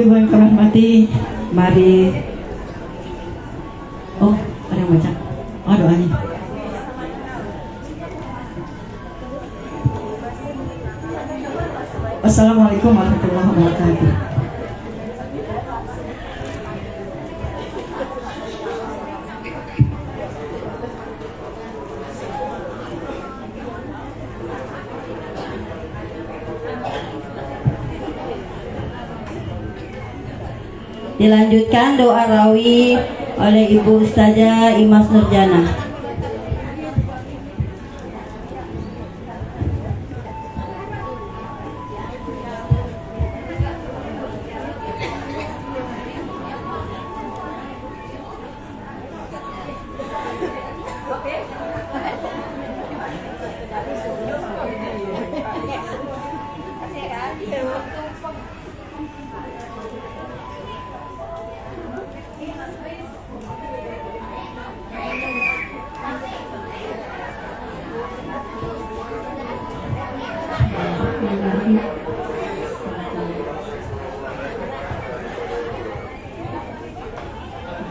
Ibu yang kami hormati, mari. Oh, ada yang baca. Oh, doanya. Assalamualaikum warahmatullahi wabarakatuh. Dilanjutkan doa rawi oleh Ibu Ustazah Imas Nurjana.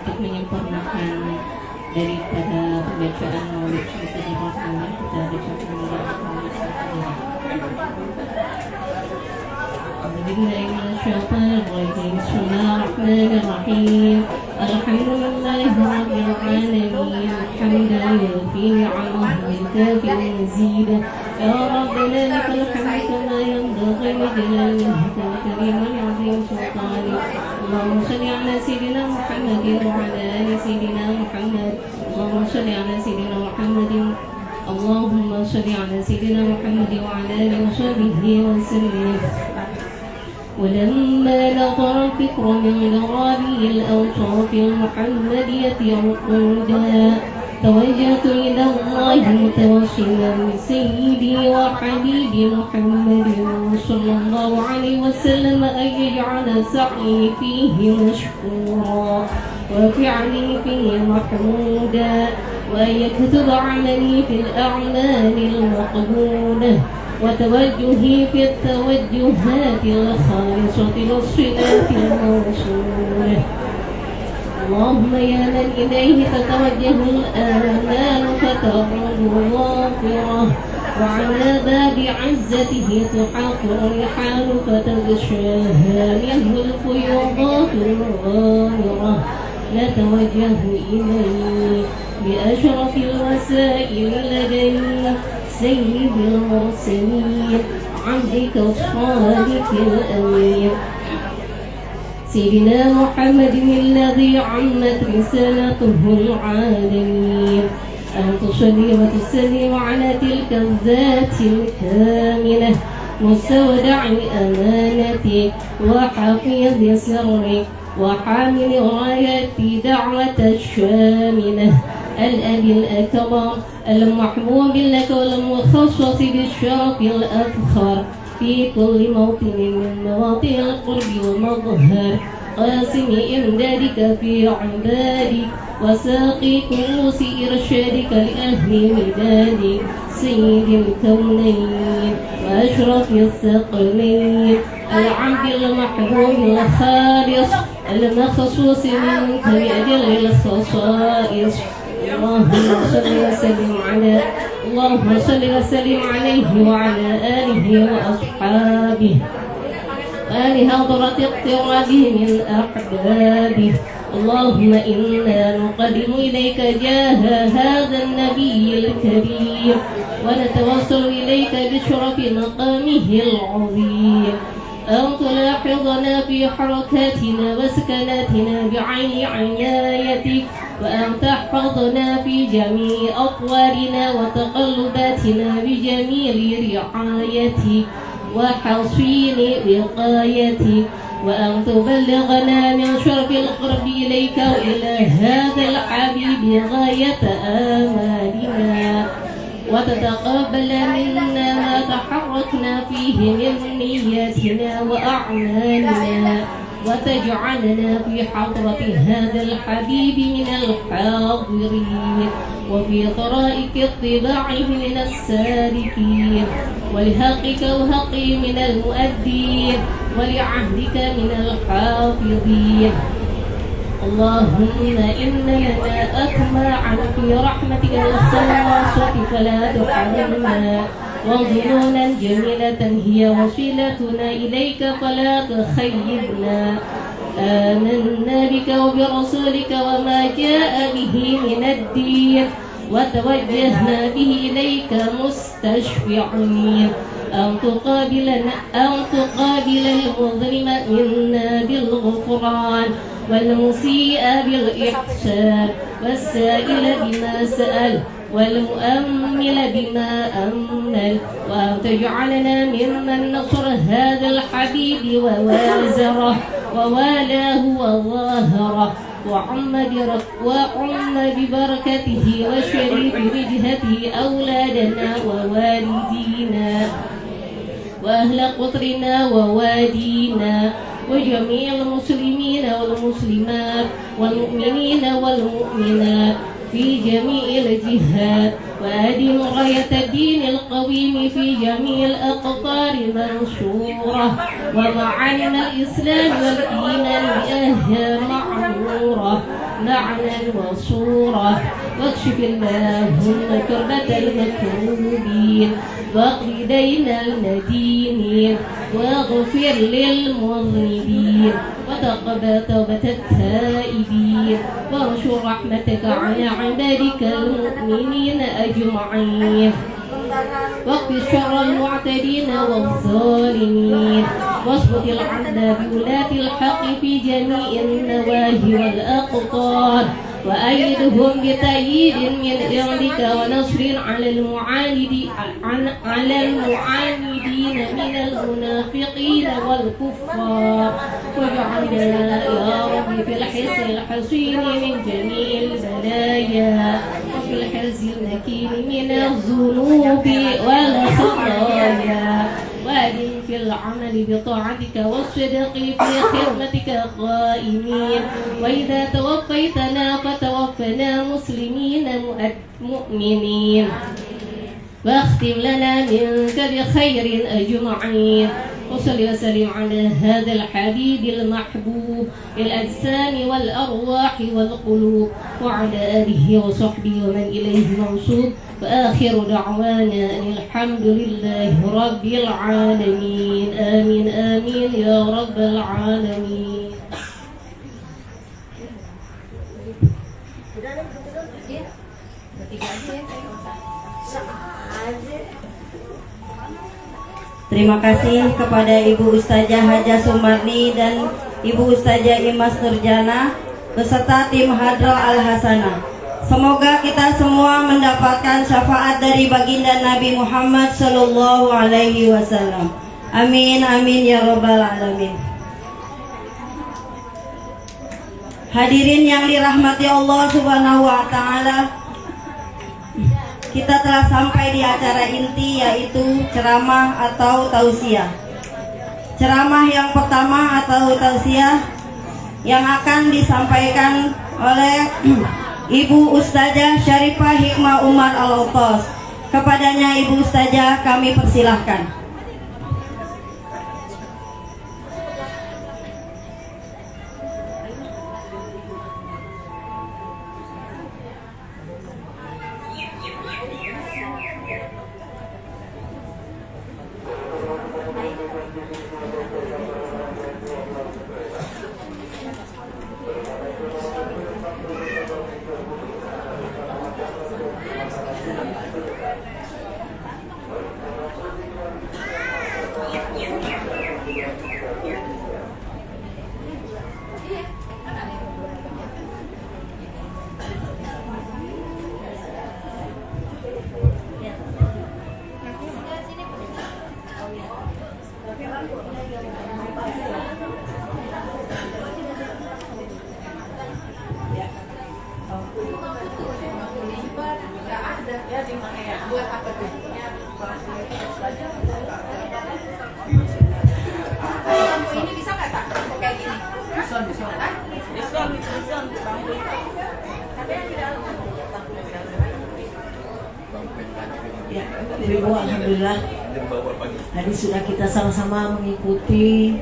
Untuk menyempurnakan daripada pembacaan maulid kita di Rasulullah, kita bacakan Bismillahirrahmanirrahim. Alhamdulillahi rabbil alamin. Hamdan yufi ni'amahu wa yukafi mazidah. Ya Rabbana lakal hamdu kama yanbaghi li jalali wajhika wa karimi 'azimi sultanik. Allahumma shalli 'ala sayyidina Muhammadin wa 'ala ali sayyidina Muhammad. Allahumma shalli 'ala sayyidina Muhammadin. Allahumma shalli 'ala sayyidina Muhammad wa 'ala alihi wa sahbihi wa sallim. ولما نظر الفكر من غرابي الأوصاف المحمدية عقودا توجهت إلى الله متوسلا بسيدي وحبيبي محمد صلى الله عليه وسلم أن يجعل سعي فيه مشكورا وفعلي فيه محمودا وأن يكتب عملي في الأعمال المقبولة وتوجهي في التوجهات الخالصة للصلات الموصولة. اللهم يا من إليه تتوجه الآمال فتعود ظافرة وعلى باب عزته تحقر الحال فتغشاها منه الفيوضات الغامرة. نتوجه إليه بأشرف الوسائل لديه سيد المرسلين عبدك الصادق الأمين سيدنا محمد الذي عمت رسالته العالمين. أن تصلي وتسلم على تلك الذات الكاملة مستودع أمانتك وحفيظ سرك وحامل راية دعوة الشاملة الأبي الأكبر المحبوب لك والمخصص بالشرف الأفخر في كل موطن من مواطن القرب ومظهر قاسم إمدادك في عبادك وساقي كؤوس إرشادك لأهل مدادك سيد الكونين وأشرف الثقلين العبد المحبوب الخالص المخصوص منك بأجل الخصائص. اللهم صل وسلم عليه وعلى آله وأصحابه آل حضرة اقترابه من أحبابه. اللهم إنا نقدم إليك جاه هذا النبي الكريم ونتوسل إليك بشرف مقامه العظيم أن تلاحظنا في حركاتنا وسكناتنا بعين عنايتك وأن تحفظنا في جميع أطوارنا وتقلباتنا بجميل رعايتك وحصين وقايتك وأن تبلغنا من شرف القرب إليك وإلى هذا الحبيب غاية آمالنا وتتقبل منا ما تحركنا فيه من نياتنا وأعمالنا وتجعلنا في حضرة هذا الحبيب من الحاضرين وفي طرائق اتباعه من السالكين ولحقك وحقه من المؤدين ولعهدك من الحافظين. اللهم إن لنا أطماعا في رحمتك الخاصة فلا تحرمنا، وظنونا جميلة هي وسيلتنا إليك فلا تخيبنا. آمنا بك وبرسولك وما جاء به من الدين، وتوجهنا به إليك مستشفعين أن تقابل المظلم منا بالغفران، والمسيء بالإحسان، والسائل بما سأل، والمؤمل بما أمل، وأن تجعلنا ممن نصر هذا الحبيب ووازره ووالاه وظاهره، وعم ببركته وشريف وجهته أولادنا ووالدينا وأهل قطرنا ووادينا وجميع المسلمين والمسلمات والمؤمنين والمؤمنات في جميع الجهات، وأدم راية الدين القويم في جميع الأقطار منشورة، ومعالم الإسلام والإيمان بأهلها معمورة معنى وصورة، واكشف اللهم كربة المكروبين، واقض دين المدينين، واغفر للمذنبين، وتقبل توبة التائبين، وانشر رحمتك على عبادك المؤمنين أجمعين، واقض شر المعتدين والظالمين، واثبت العدل بولاة الحق في جميع النواهي والأقطار، وأيدهم بتأييد من عندك ونصر على المعاندين من المنافقين والكفار، واجعلنا يا رب في الحصن الحصين من جميع البلايا، وفي الحرز المكين من الذنوب والخطايا، وأدم في العمل بطاعتك والصدق في خدمتك قائمين، وإذا توفيتنا فتوفنا مسلمين مؤمنين، واختم لنا منك بخير أجمعين. وصل وسلم على هذا الحبيب المحبوب للأجسام والأرواح والقلوب، وعلى آله وصحبه ومن إليه منصوب، وآخر دعوانا أن الحمد لله رب العالمين. آمين آمين يا رب العالمين. Terima kasih kepada Ibu Ustazah Haja Sumarni dan Ibu Ustazah Imas Nurjana beserta tim Hadroh Al-Hasanah. Semoga kita semua mendapatkan syafaat dari baginda Nabi Muhammad Sallallahu Alaihi Wasallam. Amin amin ya robbal alamin. Hadirin yang dirahmati Allah Subhanahu Wa Taala, kita telah sampai di acara inti, yaitu ceramah atau tausiah. Ceramah yang pertama atau tausiah yang akan disampaikan oleh Ibu Ustazah Syarifah Hikmah Umar Al-Utos. Kepadanya Ibu Ustazah kami persilahkan. Alhamdulillah, tadi sudah kita sama-sama mengikuti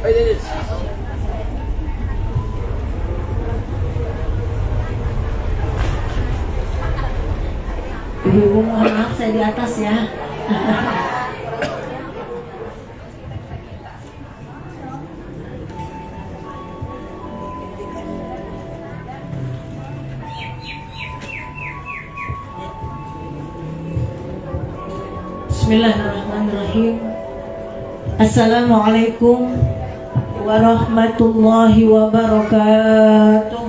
Ibu-ibu mohon maaf saya di atas ya. Bismillahirrahmanirrahim. Assalamualaikum warahmatullahi wabarakatuh.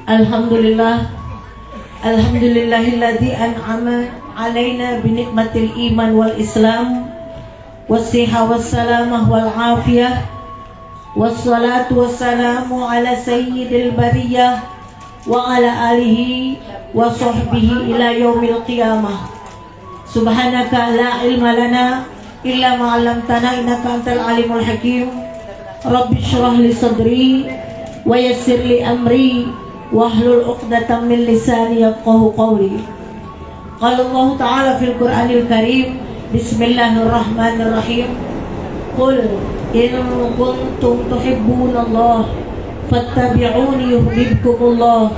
Alhamdulillah, alhamdulillahilladzi an'ama alaina binikmatil iman wal islam wassiha wassalamah wal afiyah wassalatu wassalamu ala sayyidil bariyah wa ala alihi wa sahbihi ila yaumil qiyamah. Subhanaka la ilma lana illa ma 'allamtana innaka antal alimul hakim. Rabbi shrah li sadri wa yassir li amri wahlul 'uqdatam min lisani yafqahu qawli. Qala Allah Ta'ala fil Qur'anil Karim, Bismillahirrahmanirrahim. Qul in kuntum tuhibbunallah fattabi'uni yuhibbukumullah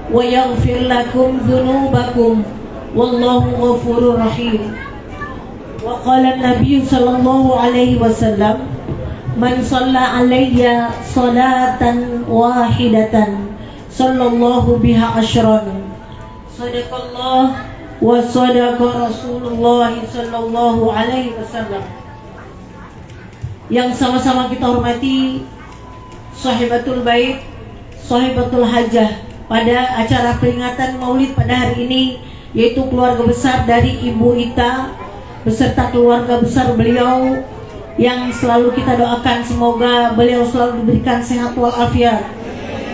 wa yaghfir lakum dhunubakum wallahu ghafurur rahim. Wa qala an-nabiy sallallahu alaihi wasallam, man shalla alayya salatan wahidatan sallallahu biha asyran. Sadaqallah wa sadaqa Rasulullah sallallahu alaihi wasallam. Yang sama-sama kita hormati Sahibatul Bait, Sahibatul Hajah, pada acara peringatan Maulid pada hari ini, yaitu keluarga besar dari Ibu Ita beserta keluarga besar beliau yang selalu kita doakan semoga beliau selalu diberikan sehat walafiat,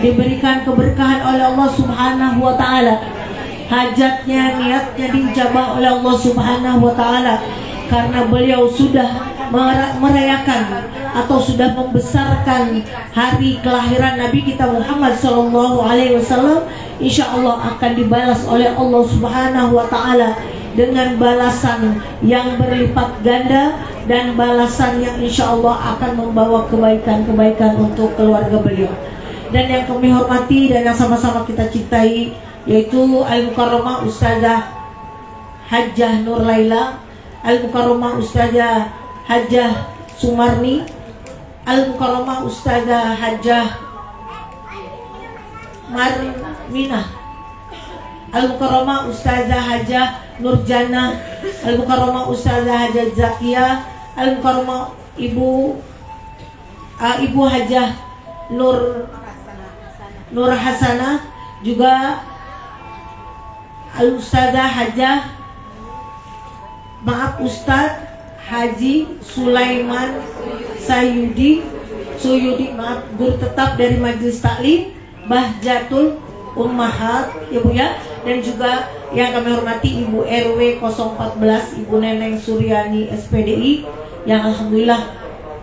diberikan keberkahan oleh Allah Subhanahu wa taala, hajatnya, niatnya diijabah oleh Allah Subhanahu wa taala, karena beliau sudah merayakan atau sudah membesarkan hari kelahiran Nabi kita Muhammad sallallahu alaihi wasallam. Insyaallah akan dibalas oleh Allah Subhanahu wa taala dengan balasan yang berlipat ganda dan balasan yang insyaallah akan membawa kebaikan-kebaikan untuk keluarga beliau. Dan yang kami hormati dan yang sama-sama kita cintai, yaitu Al-Mukarramah Ustazah Hajjah Nur Laila, Al-Mukarramah Ustazah Hajjah Sumarni, Al-Mukarramah Ustazah Hajjah Marminah, Al-Mukarramah Ustazah Hajjah Nurjana, Al-Mukarramah Ustazah Hajjah Zakia, Al-Mukarramah Ibu Hajjah Nur Hasanah, juga Al-Ustazah Hajjah Ustadz Haji Sulaiman Suyudi, guru tetap dari Majelis Taklim Bahjatul Ummahat, ya Bu ya. Dan juga yang kami hormati Ibu RW 014 Ibu Neneng Suryani SPDI, yang alhamdulillah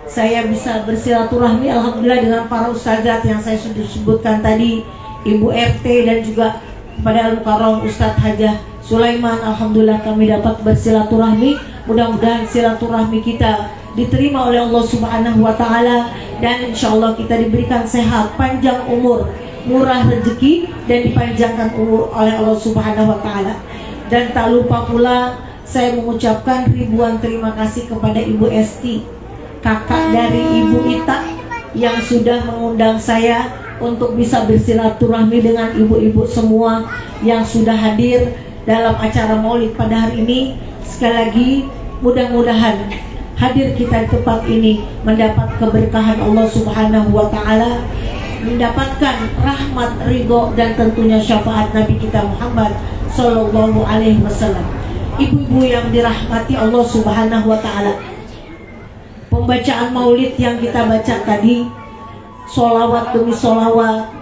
saya bisa bersilaturahmi alhamdulillah dengan para ustazat yang saya sudah sebutkan tadi, Ibu RT dan juga kepada Al-Mukarram Ustadz Hajjah Sulaiman. Alhamdulillah kami dapat bersilaturahmi. Mudah-mudahan silaturahmi kita diterima oleh Allah Subhanahu wa taala, dan insyaallah kita diberikan sehat, panjang umur, murah rezeki, dan dipanjangkan umur oleh Allah Subhanahu wa taala. Dan tak lupa pula saya mengucapkan ribuan terima kasih kepada Ibu Esti, kakak dari Ibu Ita, yang sudah mengundang saya untuk bisa bersilaturahmi dengan ibu-ibu semua yang sudah hadir dalam acara Maulid pada hari ini. Sekali lagi, mudah-mudahan hadir kita di tempat ini mendapat keberkahan Allah Subhanahu wa taala, mendapatkan rahmat, ridho, dan tentunya syafaat Nabi kita Muhammad sallallahu alaihi wasallam. Ibu-ibu yang dirahmati Allah Subhanahu wa taala, pembacaan Maulid yang kita baca tadi, sholawat demi sholawat,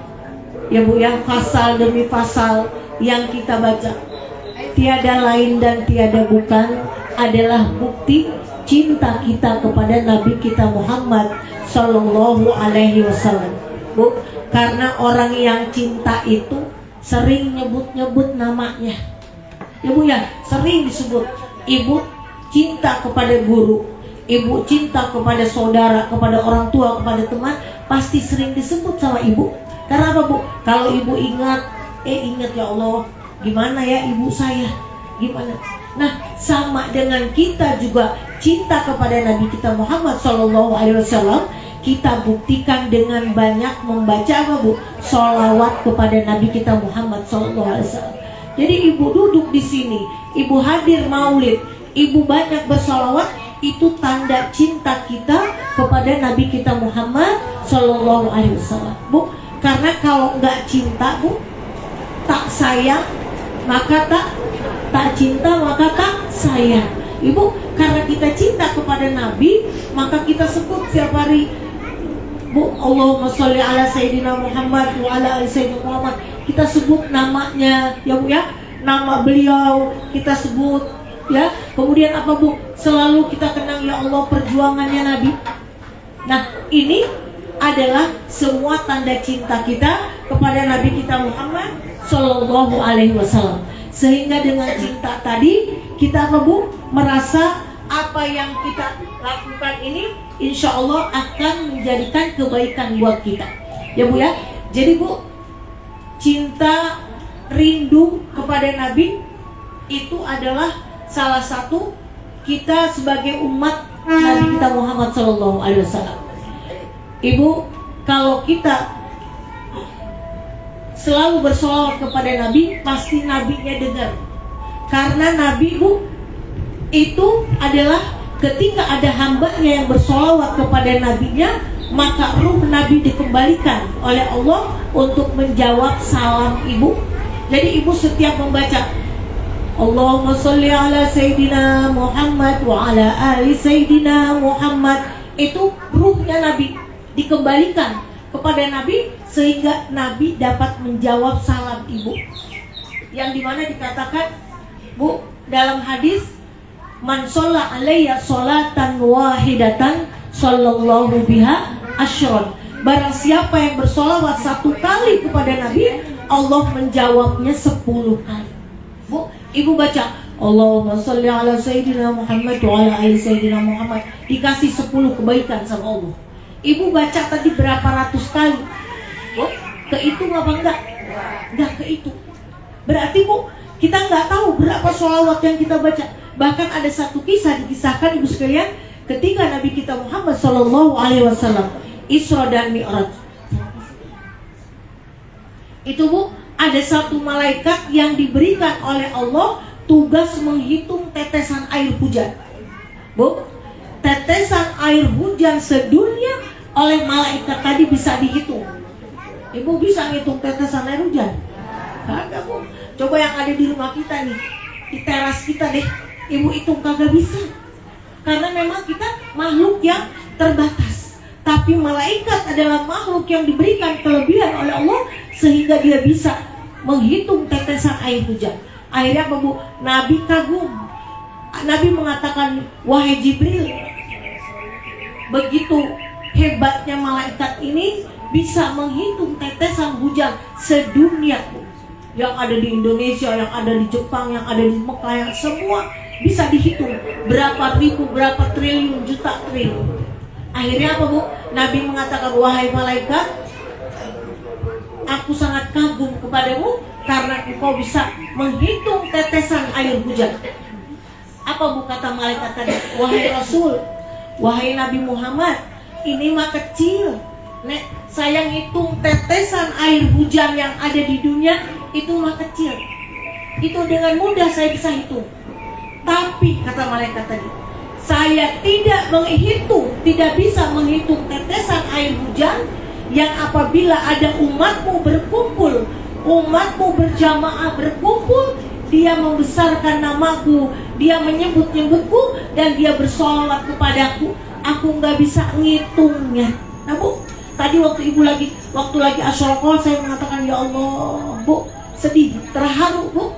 ya Bu ya, pasal demi pasal yang kita baca, tiada lain dan tiada bukan adalah bukti cinta kita kepada Nabi kita Muhammad sallallahu alaihi wasallam. Bu, karena orang yang cinta itu sering nyebut-nyebut namanya, ya Bu ya, sering disebut Ibu cinta kepada guru, ibu cinta kepada saudara, kepada orang tua, kepada teman, pasti sering disebut sama ibu. Karena apa, Bu? Kalau ibu ingat ya Allah, gimana ya ibu saya, gimana. Nah, sama dengan kita juga cinta kepada Nabi kita Muhammad SAW, kita buktikan dengan banyak membaca apa, Bu? Sholawat kepada Nabi kita Muhammad SAW. Jadi ibu duduk di sini, ibu hadir maulid, ibu banyak bersolawat, itu tanda cinta kita kepada Nabi kita Muhammad SAW, Bu. Karena kalau nggak cinta, Bu, tak sayang, maka tak cinta, maka tak sayang. Ibu, karena kita cinta kepada Nabi, maka kita sebut setiap hari, Bu, Allahumma sholli ala Sayyidina Muhammad wa ala ali Sayyidina Muhammad. Kita sebut namanya, ya Bu ya, nama beliau kita sebut, ya. Kemudian apa, Bu? Selalu kita kenang, ya Allah, perjuangannya Nabi. Nah, ini adalah semua tanda cinta kita kepada Nabi kita Muhammad Sallallahu Alaihi Wasallam. Sehingga dengan cinta tadi kita apa, Bu? Merasa apa yang kita lakukan ini insya Allah akan menjadikan kebaikan buat kita, ya Bu ya. Jadi, Bu, cinta, rindu kepada Nabi itu adalah salah satu kita sebagai umat Nabi kita Muhammad Sallallahu Alaihi Wasallam. Ibu, kalau kita selalu bersolawat kepada Nabi, pasti Nabinya dengar. Karena Nabi, Bu, itu adalah ketika ada hambanya yang bersolawat kepada Nabinya, maka ruh Nabi dikembalikan oleh Allah untuk menjawab salam ibu. Jadi ibu setiap membaca Allahumma sholli ala Sayyidina Muhammad wa ala ali Sayyidina Muhammad, itu ruhnya Nabi dikembalikan kepada Nabi sehingga Nabi dapat menjawab salam ibu. Yang dimana dikatakan, Bu, dalam hadis, man sholla alayya sholatan wahidatan sallallahu biha asyron. Barang siapa yang bersolawat 1 kali kepada Nabi, Allah menjawabnya 10 kali. Bu, ibu baca Allahumma sholli ala Sayyidina Muhammad wa ala ali Sayyidina Muhammad, dikasih 10 kebaikan sama Allah. Ibu baca tadi berapa ratus kali, Bu? Kehitung apa enggak? Enggak kehitung. Berarti, Bu, kita enggak tahu berapa sholawat yang kita baca. Bahkan ada satu kisah dikisahkan, ibu sekalian, ketika Nabi kita Muhammad Sallallahu Alaihi Wasallam Isra dan Mi'raj. Itu, Bu, ada satu malaikat yang diberikan oleh Allah tugas menghitung tetesan air hujan. Bu, tetesan air hujan sedunia oleh malaikat tadi bisa dihitung. Ibu bisa ngitung tetesan air hujan? Kagak, Bu. Coba yang ada di rumah kita nih, di teras kita deh, ibu hitung, kagak bisa. Karena memang kita makhluk yang terbatas. Tapi malaikat adalah makhluk yang diberikan kelebihan oleh Allah sehingga dia bisa menghitung tetesan air hujan. Akhirnya apa, Bu? Nabi kagum. Nabi mengatakan, wahai Jibril, begitu hebatnya malaikat ini bisa menghitung tetesan hujan sedunia, yang ada di Indonesia, yang ada di Jepang, yang ada di Mekah, yang semua bisa dihitung berapa ribu, berapa triliun, juta triliun. Akhirnya apa, Bu? Nabi mengatakan, wahai malaikat, aku sangat kagum kepadamu karena engkau bisa menghitung tetesan air hujan. Apa, Bu, kata malaikat tadi? Wahai Rasul, wahai Nabi Muhammad, ini mah kecil, Nek. Saya ngitung tetesan air hujan yang ada di dunia, itu mah kecil. Itu dengan mudah saya bisa hitung. Tapi, kata malaikat tadi, saya tidak bisa menghitung tetesan air hujan yang apabila ada umatmu berkumpul, umatmu berjamaah berkumpul, dia membesarkan namaku, dia menyebut-nyebutku, dan dia bersolawat kepadaku. Aku nggak bisa ngitungnya. Nah, Bu, tadi waktu lagi asyrakol, saya mengatakan, ya Allah, Bu, sedih, terharu, Bu,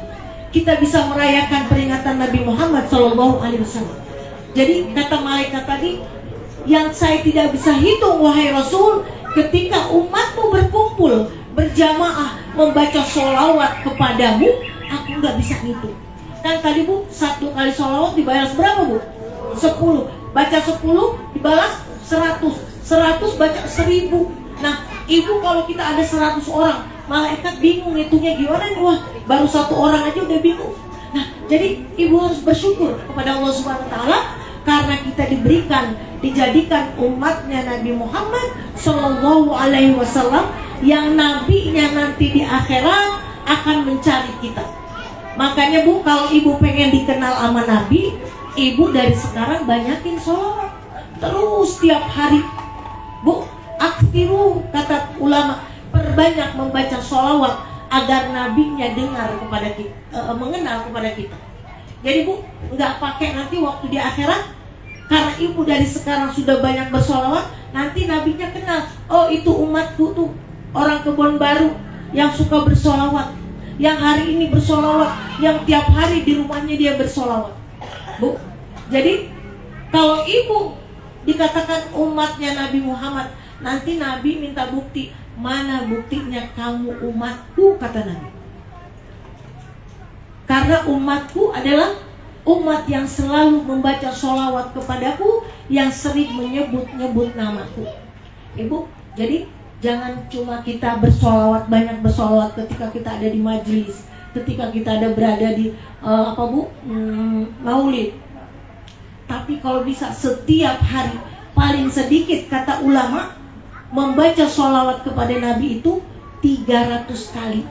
kita bisa merayakan peringatan Nabi Muhammad SAW. Jadi kata malaikat tadi, yang saya tidak bisa hitung, wahai Rasul, ketika umatmu berkumpul berjamaah membaca sholawat kepadamu, aku nggak bisa hitung. Kan tadi Bu, 1 kali sholawat dibalas berapa Bu? 10. Baca 10 dibalas 100. 100 baca 1000. Nah, Ibu kalau kita ada 100 orang, malaikat bingung ngitungnya gimana nih. Wah, baru 1 orang aja udah bingung. Nah, jadi Ibu harus bersyukur kepada Allah Subhanahu wa taala karena kita dijadikan umatnya Nabi Muhammad Shallallahu Alaihi Wasallam yang nabinya nanti di akhirat akan mencari kita. Makanya Bu, kalau Ibu pengen dikenal sama Nabi, Ibu dari sekarang banyakin sholawat terus tiap hari. Bu, aktiru, kata ulama, perbanyak membaca sholawat agar nabinya dengar kepada kita, mengenal kepada kita. Jadi Bu, nggak pakai nanti waktu di akhirat, karena Ibu dari sekarang sudah banyak bersolawat, nanti nabinya kenal. Oh, itu umatku tuh, orang Kebon Baru yang suka bersolawat, yang hari ini bersolawat, yang tiap hari di rumahnya dia bersolawat. Bu, jadi kalau Ibu dikatakan umatnya Nabi Muhammad, nanti Nabi minta bukti. Mana buktinya kamu umatku, kata Nabi. Karena umatku adalah umat yang selalu membaca sholawat kepadaku, yang sering menyebut-nyebut namaku. Ibu, jadi jangan cuma kita bersolawat, banyak bersolawat ketika kita ada di majelis, ketika kita ada berada di maulid. Tapi kalau bisa setiap hari, paling sedikit kata ulama, membaca sholawat kepada Nabi itu 300 kali.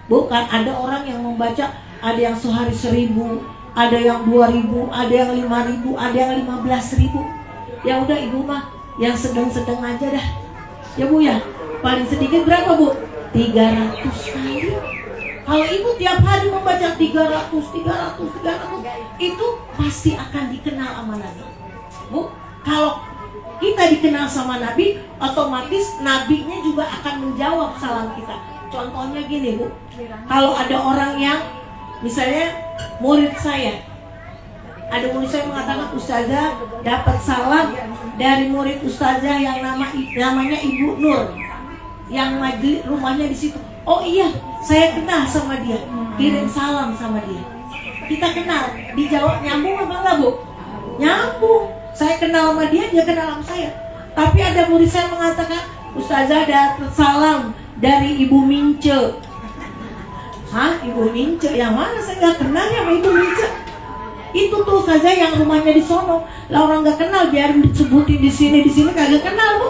Bukan, ada orang yang membaca, ada yang sehari 1000, ada yang 2000, ada yang 5000, ada yang 15000. Ya udah Ibu mah yang sedang-sedang aja dah. Ya Bu ya, paling sedikit berapa Bu? 300 kali. Kalau Ibu tiap hari membaca 300, itu pasti akan dikenal sama Nabi. Bu, kalau kita dikenal sama Nabi, otomatis Nabinya juga akan menjawab salam kita. Contohnya gini Bu, kalau ada orang yang misalnya murid saya, ada murid saya mengatakan, Ustazah dapat salam dari murid Ustazah yang namanya Ibu Nur, yang majlis rumahnya di situ. Oh iya, saya kenal sama dia, kirim salam sama dia. Kita kenal, dijawab nyambung apa enggak Bu? Nyambung. Saya kenal sama dia, dia kenal sama saya. Tapi ada murid saya mengatakan, Ustazah dapat salam dari Ibu Mince. Hah? Ibu Mince? Yang mana? Saya nggak kenal ya sama Ibu Mince. Itu tuh Ustazah yang rumahnya di sono. Lah orang nggak kenal, biar disebutin di sini kagak kenal Bu.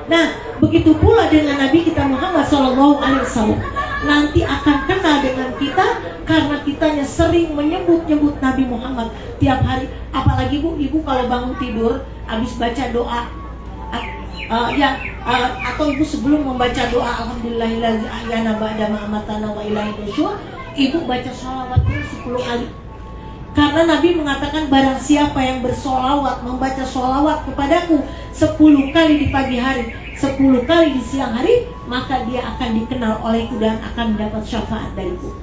Nah, begitu pula dengan Nabi kita Muhammad SAW. Nanti akan kenal dengan kita karena kitanya sering menyebut-nyebut Nabi Muhammad tiap hari. Apalagi Bu, Ibu kalau bangun tidur habis baca doa atau Ibu sebelum membaca doa Alhamdulillahillazi ahyana ba'da ma amatana wa ilaihi nusyur, Ibu baca sholawat dulu 10 kali. Karena Nabi mengatakan barang siapa yang bersolawat, membaca sholawat kepadaku 10 kali di pagi hari, 10 kali di siang hari, maka dia akan dikenal olehku dan akan mendapat syafaat dariku.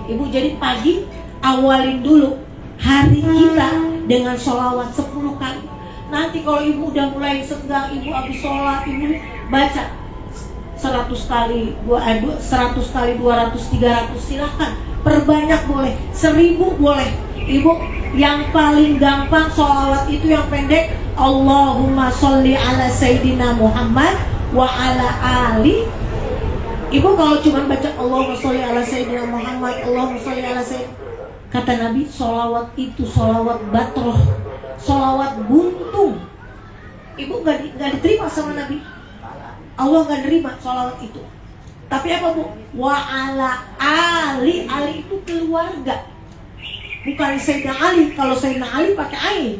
Ibu, jadi pagi awalin dulu hari kita dengan sholawat 10 kali. Nanti kalau Ibu udah mulai senggang, Ibu habis sholat, Ibu baca 100 kali, 100 kali, 200, 300, silahkan. Perbanyak boleh, 1000 boleh. Ibu, yang paling gampang sholawat itu yang pendek, Allahumma sholli ala Sayyidina Muhammad wa ala ali. Ibu kalau cuma baca Allahumma sholli ala Sayyidina Muhammad, Allahumma sholli ala Sayyidina, kata Nabi, sholawat itu sholawat batroh, sholawat buntung. Ibu gak diterima sama Nabi. Allah gak nerima sholawat itu. Tapi apa Bu? Wa ala ali, ali itu keluarga, bukan Sayyidina Ali. Kalau Sayyidina Ali pakai ain,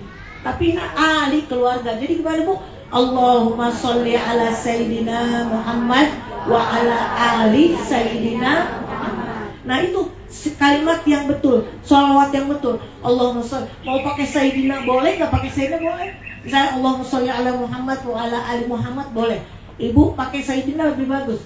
tapi ini Ali keluarga. Jadi gimana Bu? Allahumma sholli ala Sayyidina Muhammad wa ala ali Sayyidina Muhammad. Nah itu kalimat yang betul, sholawat yang betul. Allahumma sholli, mau pakai Sayyidina boleh, nggak pakai Sayyidina boleh. Misalnya Allahumma sholli ala Muhammad wa ala ali Muhammad boleh. Ibu pakai Sayyidina lebih bagus.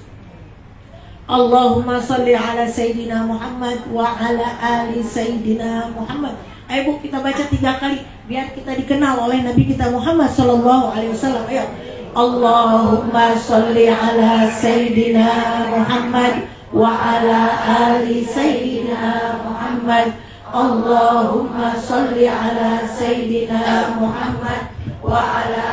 Allahumma sholli ala Sayyidina Muhammad wa ala ali Sayyidina Muhammad. Ayo Bu, kita baca 3 kali biar kita dikenal oleh Nabi kita Muhammad Sallallahu Alaihi Wasallam. Ayo, Allahumma sholli ala Sayyidina Muhammad wa ala ali Sayyidina Muhammad. Allahumma sholli ala Sayyidina Muhammad wa ala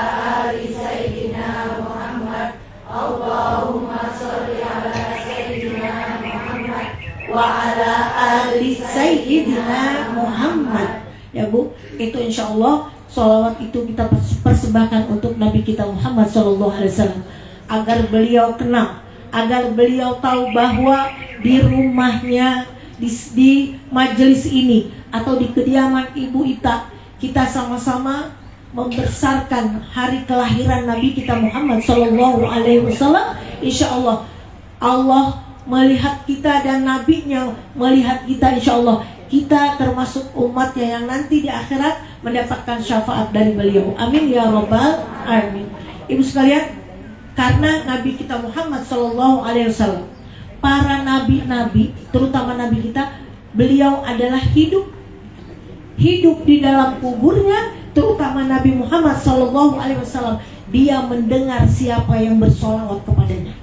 ali Sayyidina Muhammad. Allahumma sholli ala Sayyidina Muhammad wa ala ali Sayyidina Muhammad. Ya Bu, itu insya Allah sholawat itu kita persembahkan untuk Nabi kita Muhammad SAW, agar beliau kenal, agar beliau tahu bahwa di rumahnya, di majelis ini atau di kediaman Ibu Ita, kita sama-sama membesarkan hari kelahiran Nabi kita Muhammad SAW. Insya Allah Allah melihat kita dan Nabinya melihat kita. Insya Allah kita termasuk umatnya yang nanti di akhirat mendapatkan syafaat dari beliau. Amin ya Rabbal Alamin. Ibu sekalian, karena Nabi kita Muhammad SAW, para nabi-nabi, terutama Nabi kita, beliau adalah hidup di dalam kuburnya. Terutama Nabi Muhammad SAW, dia mendengar siapa yang bersolawat kepadanya.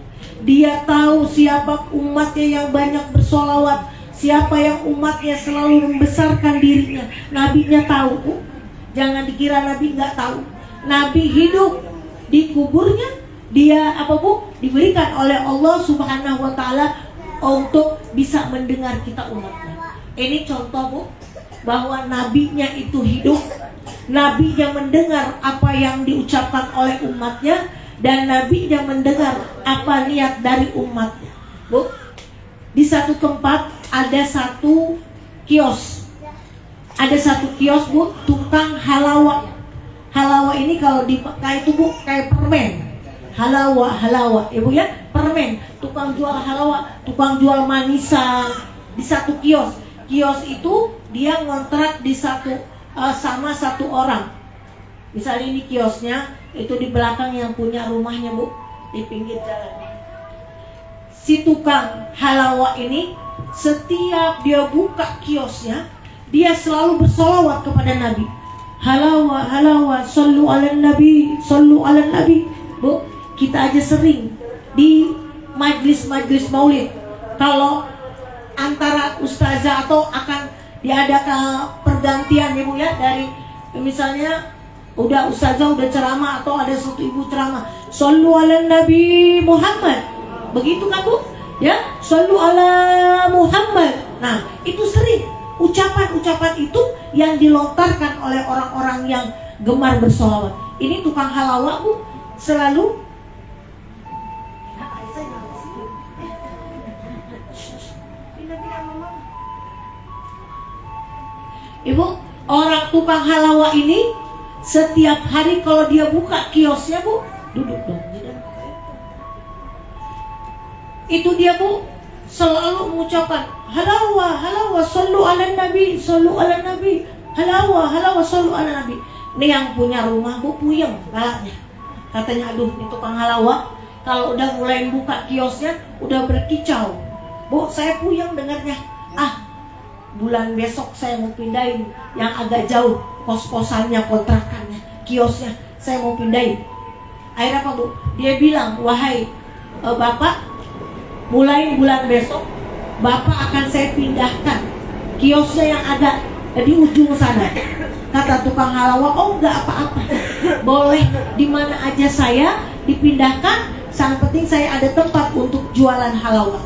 Dia tahu siapa umatnya yang banyak bersolawat, siapa yang umatnya selalu membesarkan dirinya. Nabinya tahu. Jangan dikira Nabi nggak tahu. Nabi hidup di kuburnya, dia diberikan oleh Allah Subhanahu wa Ta'ala untuk bisa mendengar kita umatnya. Ini contoh Bu, bahwa nabinya itu hidup, nabinya mendengar apa yang diucapkan oleh umatnya, dan nabinya mendengar apa niat dari umatnya. Bu, di satu tempat ada satu kios. Ada satu kios Bu, tukang halawa. Halawa ini kalau dipakai itu Bu kayak permen. Halawa, Ibu ya, permen. Tukang jual halawa, tukang jual manisan di satu kios. Kios itu dia ngontrak di sama satu orang. Misalnya ini kiosnya, itu di belakang yang punya rumahnya Bu, di pinggir jalan. Si tukang halawa ini setiap dia buka kiosnya, dia selalu bersolawat kepada Nabi. Halawa, sallu ala nabi, sallu ala nabi. Bu, kita aja sering di majlis-majlis maulid, kalau antara ustazah atau akan diadakan pergantian ya Bu ya, dari misalnya udah ustazah udah ceramah atau ada satu ibu ceramah, sallu ala nabi Muhammad, begitu kan Bu ya, sallu ala Muhammad. Nah itu sering ucapan-ucapan itu yang dilontarkan oleh orang-orang yang gemar bersolawat. Ini tukang halawa Bu selalu Ibu, orang tukang halawa ini setiap hari kalau dia buka kiosnya Bu, duduk dong. Itu dia Bu selalu mengucapkan halawa, sallu ala nabi, sallu ala nabi, halawa, sallu ala nabi. Ini yang punya rumah Bu puyeng kalanya. Katanya aduh ini tukang halawa kalau udah mulai buka kiosnya udah berkicau. Bu saya puyeng dengarnya. Bulan besok saya mau pindahin yang agak jauh, kos-kosannya, kontrakannya, kiosnya saya mau pindahin. Akhirnya apa Bu? Dia bilang, wahai Bapak, mulai bulan besok Bapak akan saya pindahkan kiosnya yang ada di ujung sana. Kata tukang halawa, oh enggak apa-apa, boleh di mana aja saya dipindahkan, sangat penting saya ada tempat untuk jualan halawa.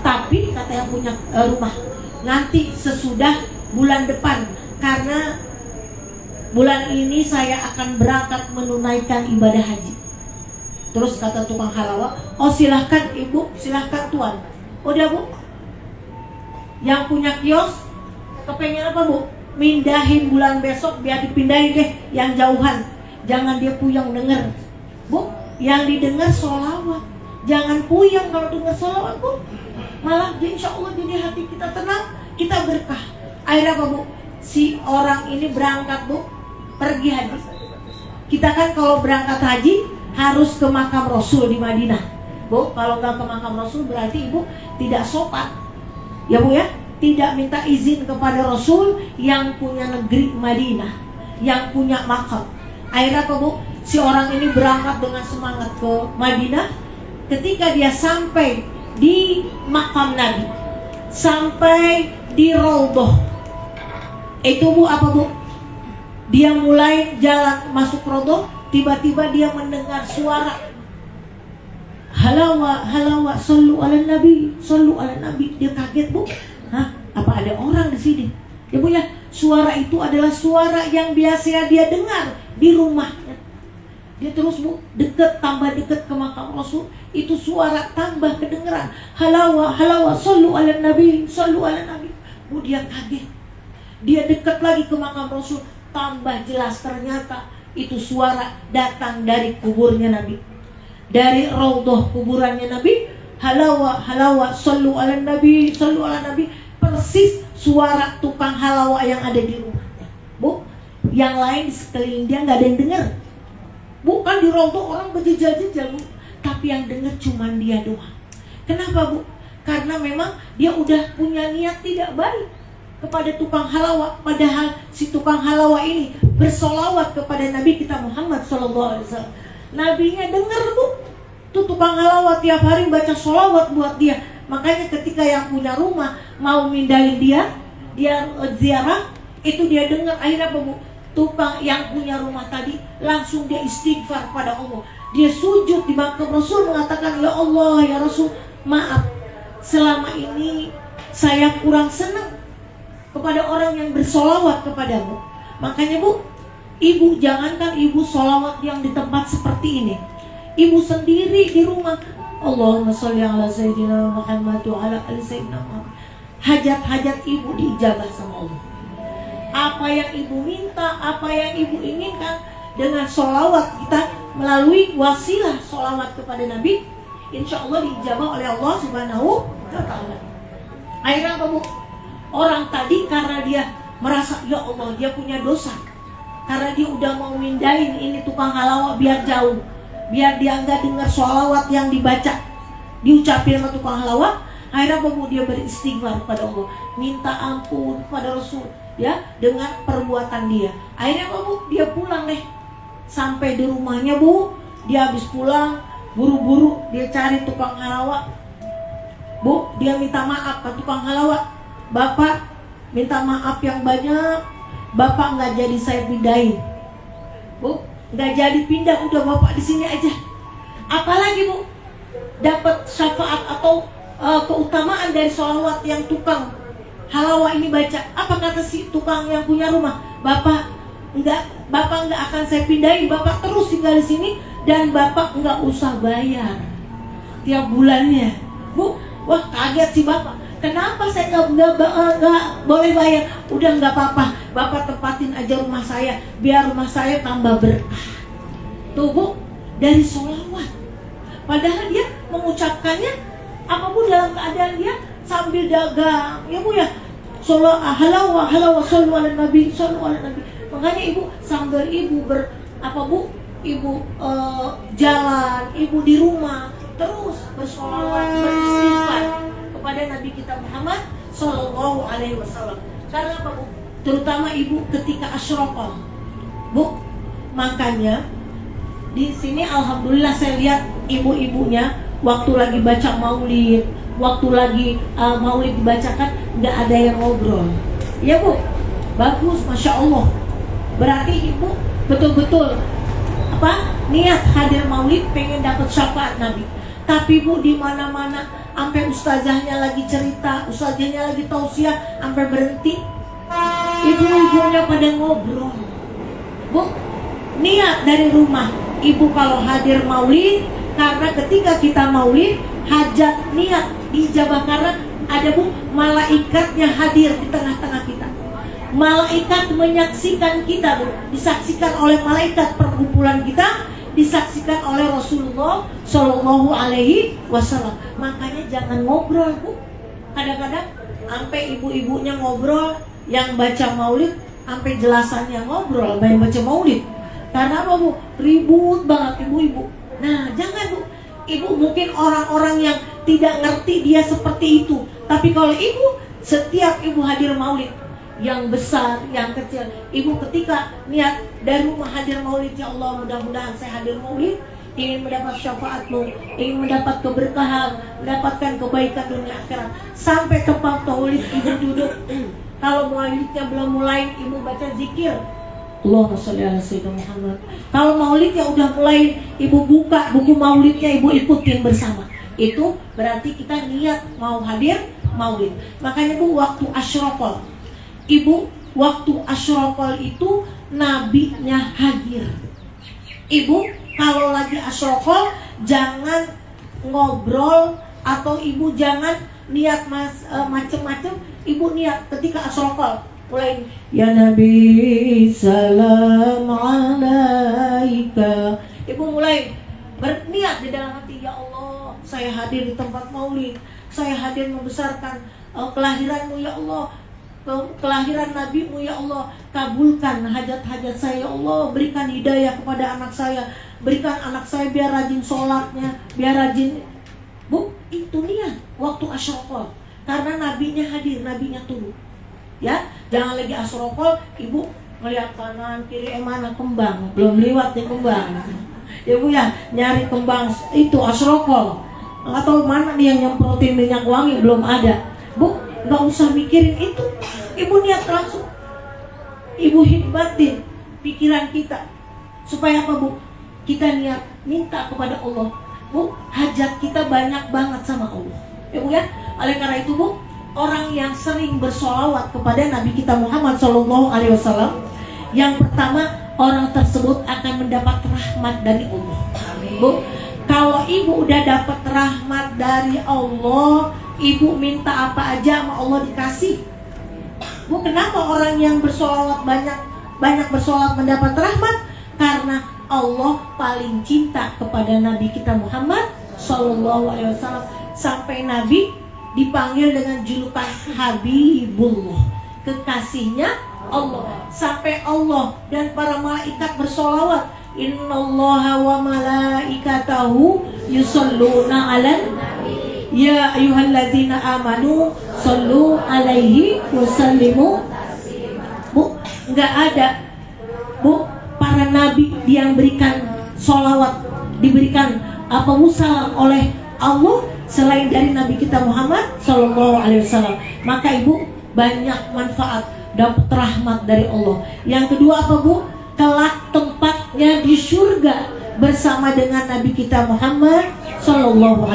Tapi kata yang punya rumah, nanti sesudah bulan depan, karena bulan ini saya akan berangkat menunaikan ibadah haji. Terus kata tukang halawa, oh silahkan Ibu, silahkan Tuan. Udah Bu, yang punya kios kepengen apa Bu? Mindahin bulan besok, biar dipindahin deh yang jauhan. Jangan dia puyeng denger Bu, yang didengar sholawat. Jangan puyeng kalau dengar sholawat Bu, malah insya Allah jadi hati kita tenang, kita berkah. Akhirnya apa Bu? Si orang ini berangkat Bu, pergi haji. Kita kan kalau berangkat haji harus ke makam Rasul di Madinah Bu. Kalau nggak ke makam Rasul berarti Ibu tidak sopan ya Bu ya, tidak minta izin kepada Rasul yang punya negeri Madinah, yang punya makam. Akhirnya apa Bu? Si orang ini berangkat dengan semangat ke Madinah. Ketika dia sampai di makam Nabi, sampai di Raudhah, Itu Bu, apa Bu? Dia mulai jalan masuk rodoh, tiba-tiba dia mendengar suara halawa, halawa, sallu ala nabi, sallu ala nabi. Dia kaget Bu, hah? Apa ada orang di sini? Ya Bu ya, suara itu adalah suara yang biasa dia dengar di rumahnya. Dia terus Bu, dekat, tambah dekat ke makam Rasul. Itu suara tambah kedengeran, halawa, halawa, sallu ala nabi, sallu ala nabi. Bu, dia kaget. Dia dekat lagi ke makam Rasul, tambah jelas ternyata itu suara datang dari kuburnya Nabi, dari raudhah kuburannya Nabi. Halawa, halawa, sallu ala nabi, sallu ala nabi. Persis suara tukang halawa yang ada di rumahnya Bu. Yang lain di sekeliling dia nggak ada yang dengar. Bukan di raudhah orang berjejal-jejal Bu, tapi yang dengar cuma dia doang. Kenapa Bu? Karena memang dia udah punya niat tidak baik kepada tukang halawa. Padahal si tukang halawa ini bersolawat kepada Nabi kita Muhammad SAW. Nabinya dengar Bu, tuh tukang halawa tiap hari baca solawat buat dia. Makanya ketika yang punya rumah mau mindahin dia ziarah, itu dia dengar. Akhirnya apa Bu? Tukang yang punya rumah tadi langsung dia istighfar pada Allah. Dia sujud di makam Rasul mengatakan, ya Allah, ya Rasul, maaf, selama ini saya kurang senang kepada orang yang bersolawat kepadamu. Makanya Bu, ibu jangankan ibu solawat yang di tempat seperti ini, ibu sendiri di rumah, Allahumma sholli ala sayyidina Muhammad wa ala ali sayyidina Muhammad, hajat-hajat ibu diijabah sama Allah. Apa yang ibu minta, apa yang ibu inginkan, dengan solawat kita melalui wasilah solawat kepada Nabi, insya Allah diijabah oleh Allah Subhanahu wa Ta'ala. Akhirnya apa Bu? Orang tadi karena dia merasa, ya Allah, dia punya dosa, karena dia udah mau mindahin ini tukang halawa biar jauh, biar dia nggak dengar sholawat yang dibaca diucapin sama tukang halawa. Akhirnya apa Bu? Dia beristighfar kepada Allah, minta ampun pada Rasul ya dengan perbuatan dia. Akhirnya apa Bu? Dia pulang deh. Sampai di rumahnya Bu, dia habis pulang buru-buru dia cari tukang halawa. Bu, dia minta maaf ke tukang halawa, Bapak minta maaf yang banyak, Bapak nggak jadi saya pindahin. Bu, nggak jadi pindah, udah Bapak di sini aja. Apalagi Bu, dapat syafaat atau keutamaan dari sholawat yang tukang halawa ini baca. Apa kata si tukang yang punya rumah? Bapak nggak akan saya pindahin, Bapak terus tinggal di sini dan Bapak nggak usah bayar tiap bulannya. Bu, wah kaget si Bapak. Kenapa saya nggak boleh bayar? Udah nggak apa-apa, Bapak tempatin aja rumah saya biar rumah saya tambah berkah. Tuh Bu, dari sholawat. Padahal dia mengucapkannya apa Bu, dalam keadaan dia sambil dagang, ya Bu ya. Halawa, halawa, sallu ala nabi, sallu ala nabi. Makanya ibu sambil ibu ibu jalan, ibu di rumah terus bersolawat, beristighfar kepada Nabi kita Muhammad Sallallahu Alaihi Wasallam. Karena apa Bu? Terutama ibu ketika asyraqah Bu. Makanya di sini alhamdulillah saya lihat ibu-ibunya waktu lagi baca maulid, waktu lagi maulid dibacakan nggak ada yang ngobrol. Ya Bu, bagus, masya Allah. Berarti ibu betul-betul niat hadir maulid pengen dapat syafaat Nabi. Tapi Bu, di mana-mana sampai ustazahnya lagi cerita, ustazahnya lagi tausiah, sampai berhenti, ibu-ibunya pada ngobrol. Bu, niat dari rumah ibu kalau hadir maulid, karena ketika kita maulid hajat niat dijabah, karena ada Bu, malaikatnya hadir di tengah-tengah kita. Malaikat menyaksikan kita Bu, disaksikan oleh malaikat perkumpulan kita, disaksikan oleh Rasulullah Shallallahu Alaihi Wasallam. Makanya jangan ngobrol Bu. Kadang-kadang sampai ibu-ibunya ngobrol, yang baca maulid sampai jelasannya ngobrol, yang baca maulid. Karena apa Bu? Ribut banget ibu-ibu. Nah jangan Bu. Ibu mungkin orang-orang yang tidak ngerti dia seperti itu. Tapi kalau ibu, setiap ibu hadir maulid, yang besar, yang kecil, ibu ketika niat dari rumah hadir maulid, ya Allah mudah-mudahan saya hadir maulid, ingin mendapat syafaatmu, ingin mendapat keberkahan, mendapatkan kebaikan dunia akhirat. Sampai tempat maulid ibu duduk, Kalau maulidnya belum mulai, ibu baca zikir Allahumma sholli ala sayyidina Muhammad. Kalau maulidnya udah mulai, ibu buka buku maulidnya, ibu ikutin bersama. Itu berarti kita niat mau hadir maulid. Makanya bu, waktu asyraqal, ibu, waktu asyraqal itu nabinya hadir. Ibu kalau lagi asyraqal jangan ngobrol, atau ibu jangan niat macem-macem. Ibu niat ketika asyraqal, mulai ya Nabi salam alaika. Ibu mulai berniat di dalam hati, ya Allah, saya hadir di tempat maulid, saya hadir membesarkan kelahiranmu ya Allah, kelahiran nabimu ya Allah. Kabulkan hajat-hajat saya ya Allah, berikan hidayah kepada anak saya, berikan anak saya biar rajin sholatnya, biar rajin. Bu, itu niat waktu asyraqal, karena nabinya hadir, nabinya turun. Ya, jangan lagi asyraqal, ibu ngeliat kanan kiri, mana kembang, belum liwat nih kembang. Ya bu ya, nyari kembang itu asyraqal, atau mana nih yang nyemprotin minyak wangi, belum ada. Bu, nggak usah mikirin itu, ibu niat langsung. Ibu hikmatin pikiran kita supaya apa bu? Kita niat minta kepada Allah. Bu, hajat kita banyak banget sama Allah. Ya bu ya, oleh karena itu bu, orang yang sering bersolawat kepada Nabi kita Muhammad SAW, yang pertama, orang tersebut akan mendapat rahmat dari Allah. Bu, kalau ibu udah dapat rahmat dari Allah, ibu minta apa aja sama Allah dikasih. Bu, kenapa orang yang bersolawat banyak bersolawat mendapat rahmat? Karena Allah paling cinta kepada Nabi kita Muhammad SAW, sampai Nabi dipanggil dengan julukan Habibullah, kekasihnya Allah. Sampai Allah dan para malaikat bersolawat, innallaha wa malaikatahu yusholluna 'alan ya ayyuhalladzina amanu shollu alaihi wasallimu. Bu, nggak ada bu para nabi yang berikan sholawat, diberikan apa musalam oleh Allah selain dari Nabi kita Muhammad SAW. Maka ibu banyak manfaat, dapat rahmat dari Allah. Yang kedua apa bu? Kelak tempatnya di surga bersama dengan Nabi kita Muhammad SAW.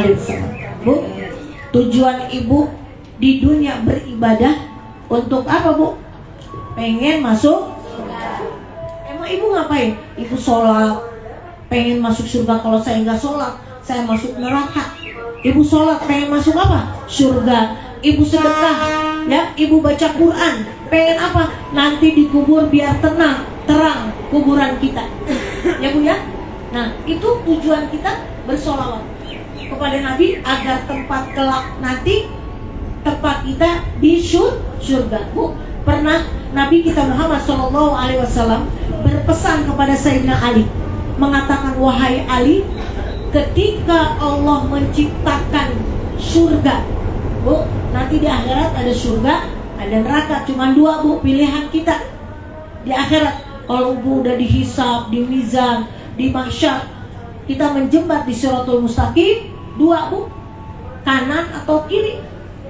Bu, tujuan ibu di dunia beribadah untuk apa bu? Pengen masuk surga. Emang ibu ngapain? Ibu sholat, pengen masuk surga. Kalau saya nggak sholat, saya masuk neraka. Ibu sholat, pengen masuk apa? Surga. Ibu sedekah, ya, ibu baca Quran, pengen apa? Nanti dikubur biar tenang, terang kuburan kita. Ya bu ya. Nah, itu tujuan kita bersolawat kepada Nabi, agar tempat kelak nanti tempat kita di surga. Bu, pernah Nabi kita Muhammad SAW berpesan kepada Sayyidina Ali, mengatakan, wahai Ali, ketika Allah menciptakan surga, bu, nanti di akhirat ada surga, ada neraka, cuma dua bu pilihan kita di akhirat. Kalau bu udah dihisab, di mizan, di mahsyar, kita menjembat di Shirathul Mustaqim, dua bu, kanan atau kiri,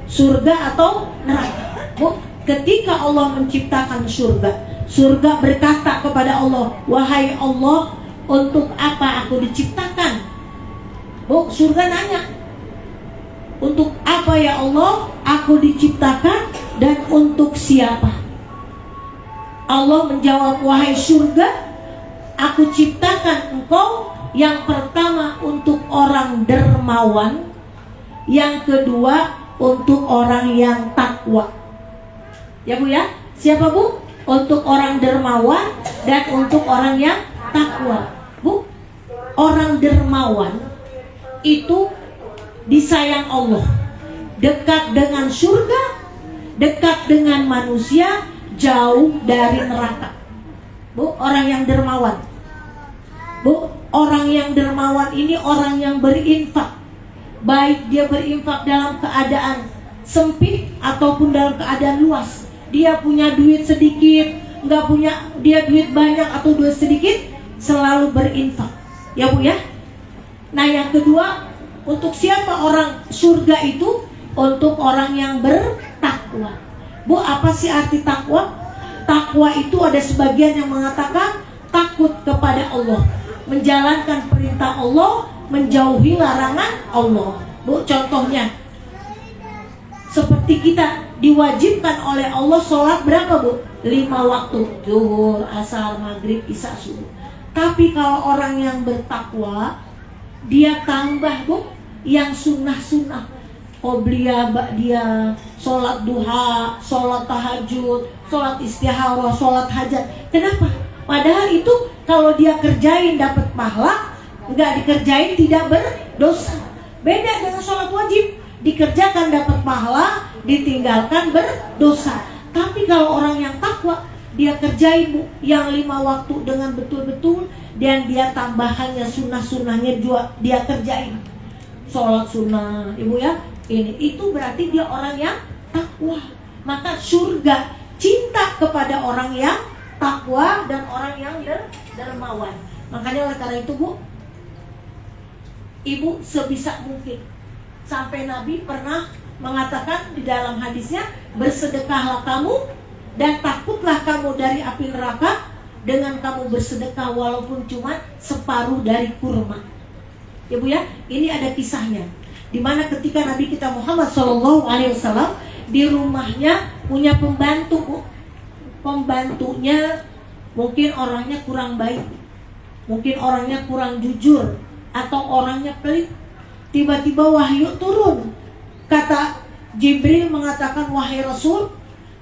surga atau neraka. Bu, ketika Allah menciptakan surga berkata kepada Allah, wahai Allah, untuk apa aku diciptakan? Bu, surga nanya, untuk apa ya Allah aku diciptakan dan untuk siapa? Allah menjawab, wahai surga, aku ciptakan engkau yang pertama untuk orang dermawan, yang kedua untuk orang yang takwa. Ya bu ya, siapa bu? Untuk orang dermawan dan untuk orang yang takwa. Bu, orang dermawan itu disayang Allah, dekat dengan surga, dekat dengan manusia, jauh dari neraka. Bu, orang yang dermawan. Bu, orang yang dermawan ini orang yang berinfak, baik dia berinfak dalam keadaan sempit ataupun dalam keadaan luas. Dia punya duit sedikit, nggak punya, dia duit banyak atau duit sedikit, selalu berinfak. Ya bu ya. Nah yang kedua, untuk siapa orang surga itu? Untuk orang yang bertakwa. Bu, apa sih arti takwa? Takwa itu ada sebagian yang mengatakan takut kepada Allah, menjalankan perintah Allah, menjauhi larangan Allah. Bu, contohnya seperti kita diwajibkan oleh Allah sholat berapa, Bu? 5 waktu, zuhur, asar, maghrib, isya, subuh. Tapi kalau orang yang bertakwa, dia tambah, Bu, yang sunnah-sunnah, qobliyah, ba'diyah, sholat duha, sholat tahajud, sholat istikharah, sholat hajat. Kenapa? Padahal itu kalau dia kerjain dapat pahala, nggak dikerjain tidak berdosa. Beda dengan sholat wajib, dikerjakan dapat pahala, ditinggalkan berdosa. Tapi kalau orang yang takwa, dia kerjain, Bu, yang 5 waktu dengan betul-betul, dan dia tambahannya sunnah-sunnahnya juga dia kerjain. Sholat sunnah, Ibu ya, ini itu berarti dia orang yang takwa. Maka surga cinta kepada orang yang takwa dan orang yang dermawan. Makanya oleh karena itu, Bu, Ibu sebisa mungkin, sampai Nabi pernah mengatakan di dalam hadisnya, bersedekahlah kamu dan takutlah kamu dari api neraka dengan kamu bersedekah walaupun cuma separuh dari kurma. Ya, Bu ya, ini ada kisahnya. Dimana ketika Nabi kita Muhammad SAW di rumahnya punya pembantu, Bu. Pembantunya mungkin orangnya kurang baik, mungkin orangnya kurang jujur, atau orangnya pelit. Tiba-tiba wahyu turun. Kata Jibril mengatakan, wahai Rasul,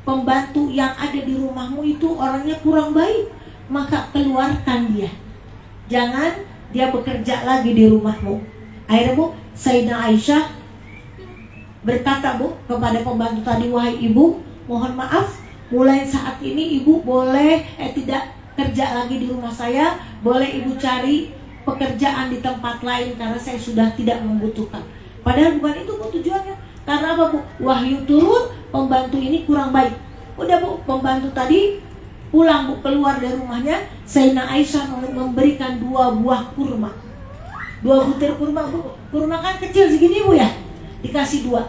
pembantu yang ada di rumahmu itu orangnya kurang baik, maka keluarkan dia. Jangan dia bekerja lagi di rumahmu. Akhirnya, Bu, Sayyidah Aisyah berkata, Bu, kepada pembantu tadi, wahai ibu, mohon maaf, mulai saat ini ibu boleh tidak kerja lagi di rumah saya, boleh ibu cari pekerjaan di tempat lain karena saya sudah tidak membutuhkan. Padahal bukan itu, Bu, tujuannya. Karena apa, Bu? Wahyu turun, pembantu ini kurang baik. Udah, Bu, pembantu tadi pulang, Bu, keluar dari rumahnya. Sayyidah Aisyah memberikan 2 buah kurma, 2 butir kurma, Bu. Kurma kan kecil segini, Bu ya, dikasih 2.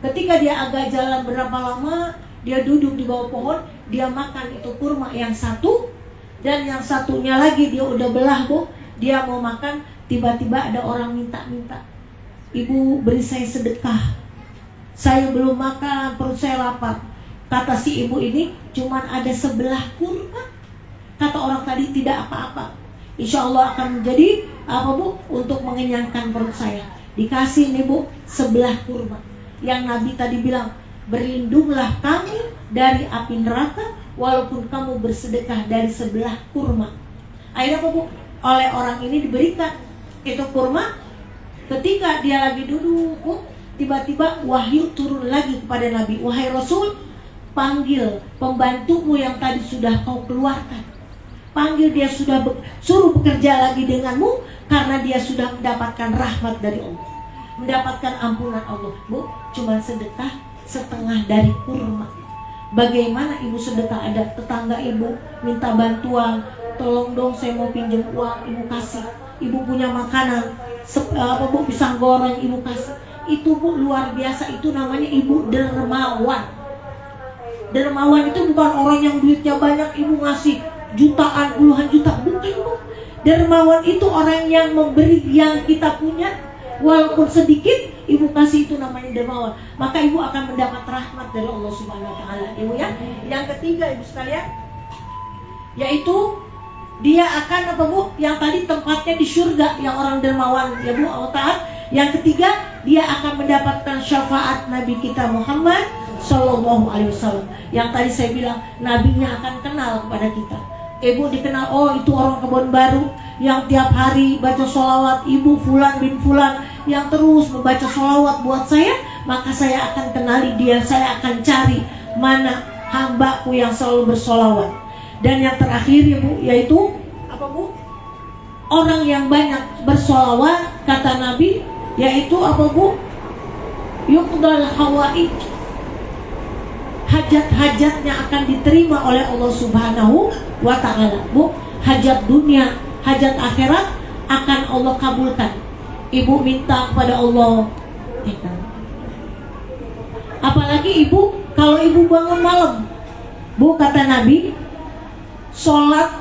Ketika dia agak jalan berapa lama, dia duduk di bawah pohon, dia makan itu kurma yang satu, dan yang satunya lagi dia udah belah, Bu. Dia mau makan, tiba-tiba ada orang minta-minta, ibu beri saya sedekah, saya belum makan, perut saya lapar. Kata si ibu ini, cuman ada sebelah kurma. Kata orang tadi, tidak apa-apa, insya Allah akan menjadi apa, Bu, untuk mengenyangkan perut saya. Dikasih nih, Bu, sebelah kurma. Yang Nabi tadi bilang, berlindunglah kamu dari api neraka walaupun kamu bersedekah dari sebelah kurma. Akhirnya apa, Bu? Oleh orang ini diberikan itu kurma. Ketika dia lagi duduk, Bu, tiba-tiba wahyu turun lagi kepada Nabi, wahai Rasul, panggil pembantumu yang tadi sudah kau keluarkan. Panggil dia, suruh bekerja lagi denganmu, karena dia sudah mendapatkan rahmat dari Allah, mendapatkan ampunan Allah. Bu, cuma sedekah setengah dari kurma. Bagaimana ibu sedekah? Ada tetangga ibu minta bantuan, tolong dong saya mau pinjam uang, ibu kasih. Ibu punya makanan, Bu, pisang goreng, ibu kasih. Itu, Bu, luar biasa. Itu namanya ibu dermawan. Dermawan itu bukan orang yang duitnya banyak, ibu ngasih jutaan, puluhan juta, bukan, Bu. Dermawan itu orang yang memberi yang kita punya, walaupun sedikit, ibu kasih, itu namanya dermawan. Maka ibu akan mendapat rahmat dari Allah Subhanahu wa taala, Ibu ya. Yang ketiga, Ibu sekalian, yaitu dia akan apa, Bu? Yang tadi tempatnya di surga, yang orang dermawan, ya, Bu, Allah taat. Yang ketiga, dia akan mendapatkan syafaat Nabi kita Muhammad Sallallahu Alaihi Wasallam. Yang tadi saya bilang, nabinya akan kenal kepada kita. Ibu dikenal, oh itu orang Kebon Baru yang tiap hari baca sholawat, ibu Fulan bin Fulan yang terus membaca sholawat buat saya, maka saya akan kenali dia, saya akan cari mana hambaku yang selalu bersolawat. Dan yang terakhir, ya, Bu, yaitu apa, Bu? Orang yang banyak bersolawat, kata Nabi, yaitu apa, Bu? Yuqdal hawaij, hajat-hajatnya akan diterima oleh Allah Subhanahu wa ta'ala, Bu. Hajat dunia, hajat akhirat akan Allah kabulkan. Ibu minta kepada Allah, apalagi ibu Kalau ibu bangun malam, Bu, kata Nabi, sholat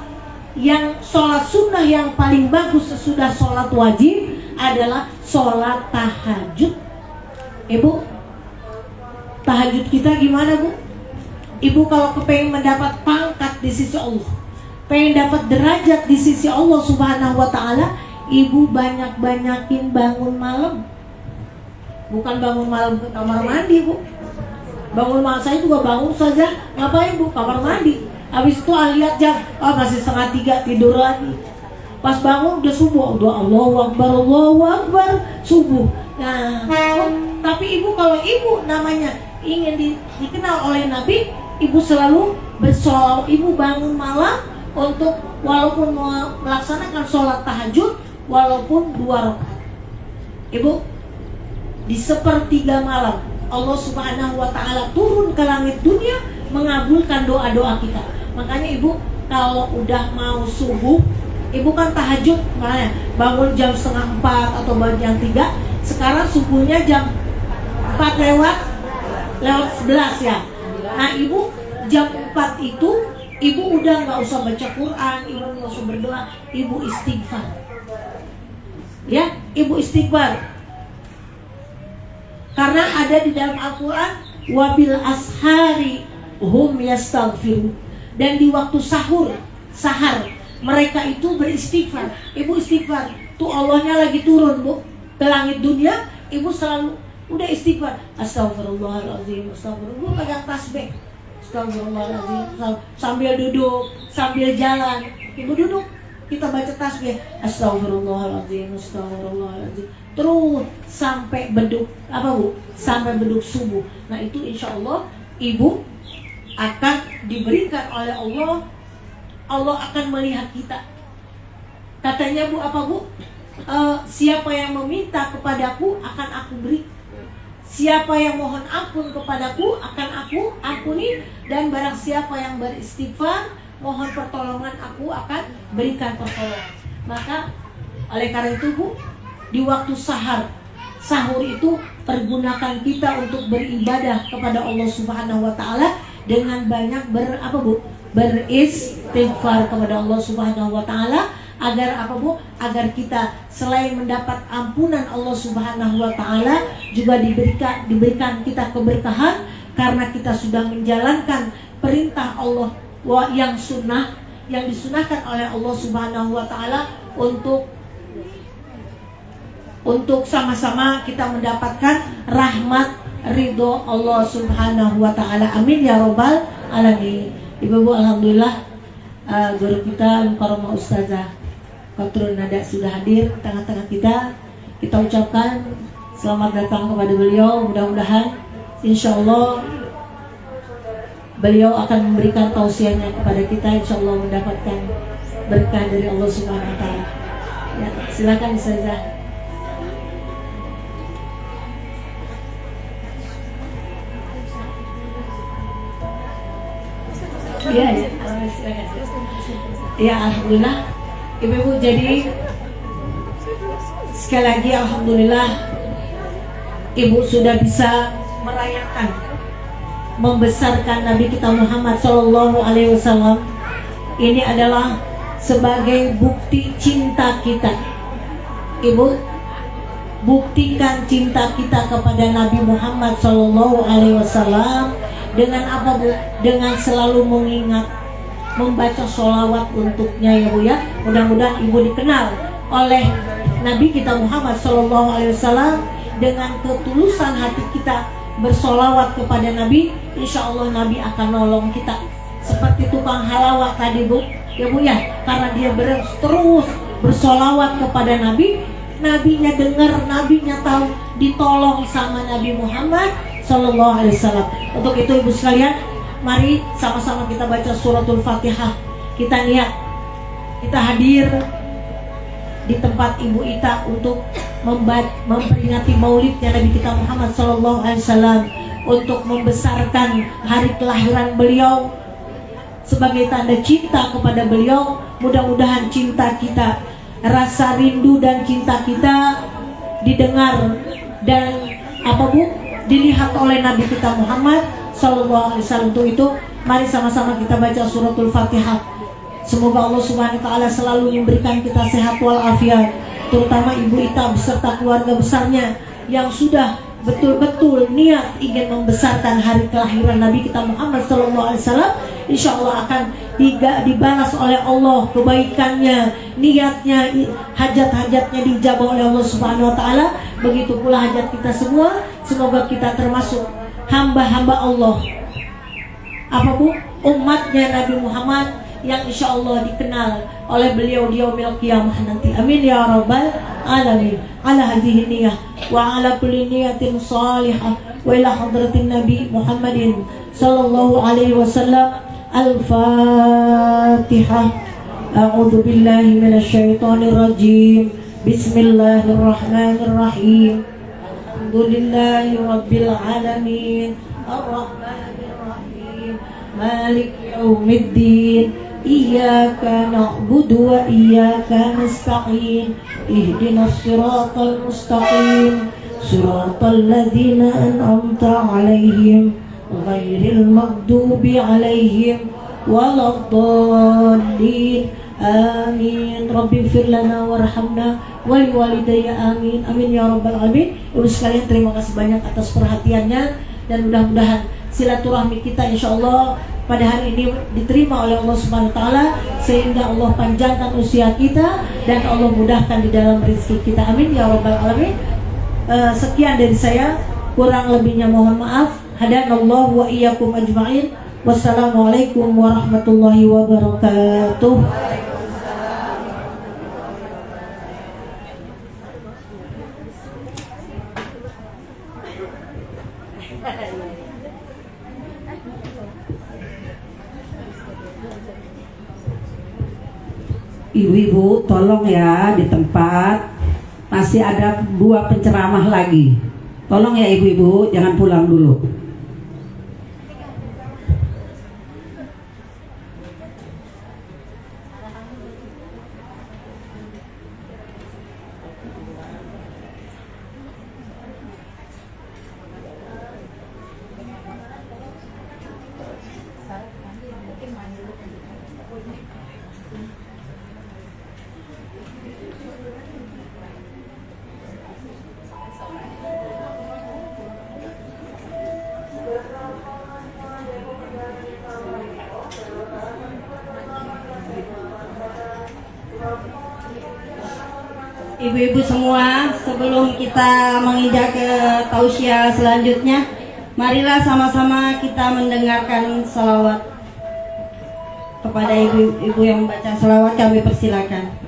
sunnah yang paling bagus sesudah sholat wajib adalah sholat tahajud. Ibu, tahajud kita gimana, Bu? Ibu kalau kepengen mendapat pangkat di sisi Allah, pengen dapat derajat di sisi Allah Subhanahu wa ta'ala, ibu banyak-banyakin bangun malam. Bukan bangun malam ke kamar mandi, Bu. Bangun malam, saya juga bangun saja. Ngapain, Bu? Kamar mandi. Habis itu lihat jam, masih 2:30 tidur lagi. Pas bangun udah subuh, udah Allahu Akbar, subuh. Nah, tapi ibu, kalau ibu namanya ingin dikenal oleh Nabi, ibu selalu bersolawat. Ibu bangun malam untuk walaupun mau melaksanakan sholat tahajud, walaupun 2 rakaat. Ibu, di 1/3 malam Allah Subhanahu wa ta'ala turun ke langit dunia mengabulkan doa-doa kita. Makanya ibu kalau udah mau subuh, ibu kan tahajud mana? Bangun jam 3:30 atau bangun jam 3. Sekarang subuhnya jam 4 lewat 11 ya. Nah ibu jam 4 itu ibu udah nggak usah baca Quran, ibu nggak usah berdoa, ibu istighfar. Ya, ibu istighfar. Karena ada di dalam Al-Quran, wabil ashari hum yastaghfirun. Dan di waktu sahar, mereka itu beristighfar. Ibu istighfar. Tuh Allahnya lagi turun, Bu, ke langit dunia, ibu selalu udah istighfar. Astagfirullahaladzim, astagfirullah. Pegang tasbih. Astagfirullahaladzim. Sambil duduk, sambil jalan, ibu duduk, kita baca tasbih. Astagfirullahaladzim, astagfirullahaladzim. Terus sampai beduk Bu? Sampai beduk subuh. Nah itu insya Allah ibu akan diberikan oleh Allah. Allah akan melihat kita. Katanya Bu, Bu? Siapa yang meminta kepadaku akan aku beri. Siapa yang mohon ampun kepadaku akan aku ampuni. Dan barang siapa yang beristighfar, mohon pertolongan, aku akan berikan pertolongan. Maka oleh karena itu Bu, di waktu sahur itu pergunakan kita untuk beribadah kepada Allah Subhanahu wa ta'ala dengan banyak beristighfar kepada Allah Subhanahu wa ta'ala, agar agar kita selain mendapat ampunan Allah Subhanahu wa ta'ala, juga diberikan kita keberkahan karena kita sudah menjalankan perintah Allah yang disunahkan oleh Allah Subhanahu wa ta'ala untuk sama-sama kita mendapatkan rahmat ridho Allah Subhanahu wa ta'ala. Amin ya robbal alamin. Ibu-ibu, alhamdulillah guru kita Mukarramah Ustazah Qatrul Nada sudah hadir di tengah-tengah kita. Kita ucapkan selamat datang kepada beliau. Mudah-mudahan insya Allah beliau akan memberikan tausiahnya kepada kita, insya Allah mendapatkan berkah dari Allah Subhanahu wa ta'ala. Ya, silakan Ustazah. Iya, ya, alhamdulillah. Ibu-ibu, jadi sekali lagi alhamdulillah ibu sudah bisa merayakan membesarkan Nabi kita Muhammad Shallallahu Alaihi Wasallam. Ini adalah sebagai bukti cinta kita. Ibu, buktikan cinta kita kepada Nabi Muhammad Shallallahu Alaihi Wasallam dengan apa, Bu? Dengan selalu mengingat, membaca sholawat untuknya ya Bu ya. Mudah-mudahan ibu dikenal oleh Nabi kita Muhammad Shallallahu Alaihi Wasallam dengan ketulusan hati kita bersolawat kepada Nabi. Insya Allah Nabi akan nolong kita seperti tukang halawat tadi Bu ya Bu ya, karena dia terus bersolawat kepada Nabi. Nabinya dengar, nabinya tahu, ditolong sama Nabi Muhammad Sallallahu Alaihi Wasallam. Untuk itu ibu sekalian, mari sama-sama kita baca suratul Fatihah. Kita niat, kita hadir di tempat Ibu Ita untuk memperingati maulidnya Nabi kita Muhammad Sallallahu Alaihi Wasallam, untuk membesarkan hari kelahiran beliau sebagai tanda cinta kepada beliau. Mudah-mudahan cinta kita, rasa rindu dan cinta kita didengar dan Bu, dilihat oleh Nabi kita Muhammad Sallallahu Alaihi Wasallam. Untuk itu mari sama-sama kita baca suratul Fatihah. Semoga Allah Subhanahu Wa Taala selalu memberikan kita sehat walafiat, terutama Ibu Ita beserta keluarga besarnya yang sudah betul-betul niat ingin membesarkan hari kelahiran Nabi kita Muhammad Sallallahu Alaihi Wasallam. Insya Allah akan dibalas oleh Allah kebaikannya, niatnya, hajat-hajatnya dijabah oleh Allah Subhanahu Wa Taala. Begitu pula hajat kita semua. Semoga kita termasuk hamba-hamba Allah, apa bu, umatnya Nabi Muhammad yang insya Allah dikenal oleh beliau di yaumil qiyamah nanti. Amin ya rabbal alamin. Ala hadhihi niyah wa ala kulli niyatin salihah wa ila hadratin Nabi Muhammadin sallallahu alaihi wasallam. Al-Fatihah. A'udzu billahi minasyaitonir rajim. Bismillahirrahmanirrahim. Alhamdulillahi rabbil alamin. Ar-Rahmanir Rahim. Malik yaumiddin. Iyyaka na'budu wa iyyaka nasta'in. Ihdinas siratal mustaqim. Siratal ladzina an'amta 'alaihim ghairil maghdubi 'alaihim waladdallin. Amin. Rabbi ighfir lana warhamna wa liwalidayya amin. Amin ya rabbal alamin. Ibu sekalian, terima kasih banyak atas perhatiannya dan mudah-mudahan silaturahmi kita insyaallah pada hari ini diterima oleh Allah Subhanahu wa taala sehingga Allah panjangkan usia kita dan Allah mudahkan di dalam rezeki kita. Amin ya rabbal alamin. Sekian dari saya, kurang lebihnya mohon maaf. Hadanallahu wa iyyakum ajma'in. Wassalamualaikum warahmatullahi wabarakatuh. Ibu-ibu tolong ya, di tempat masih ada 2 penceramah lagi. Tolong ya ibu-ibu, jangan pulang dulu. Ibu-ibu semua, sebelum kita menginjak ke tausiah selanjutnya, marilah sama-sama kita mendengarkan salawat. Kepada ibu-ibu yang membaca salawat kami persilakan.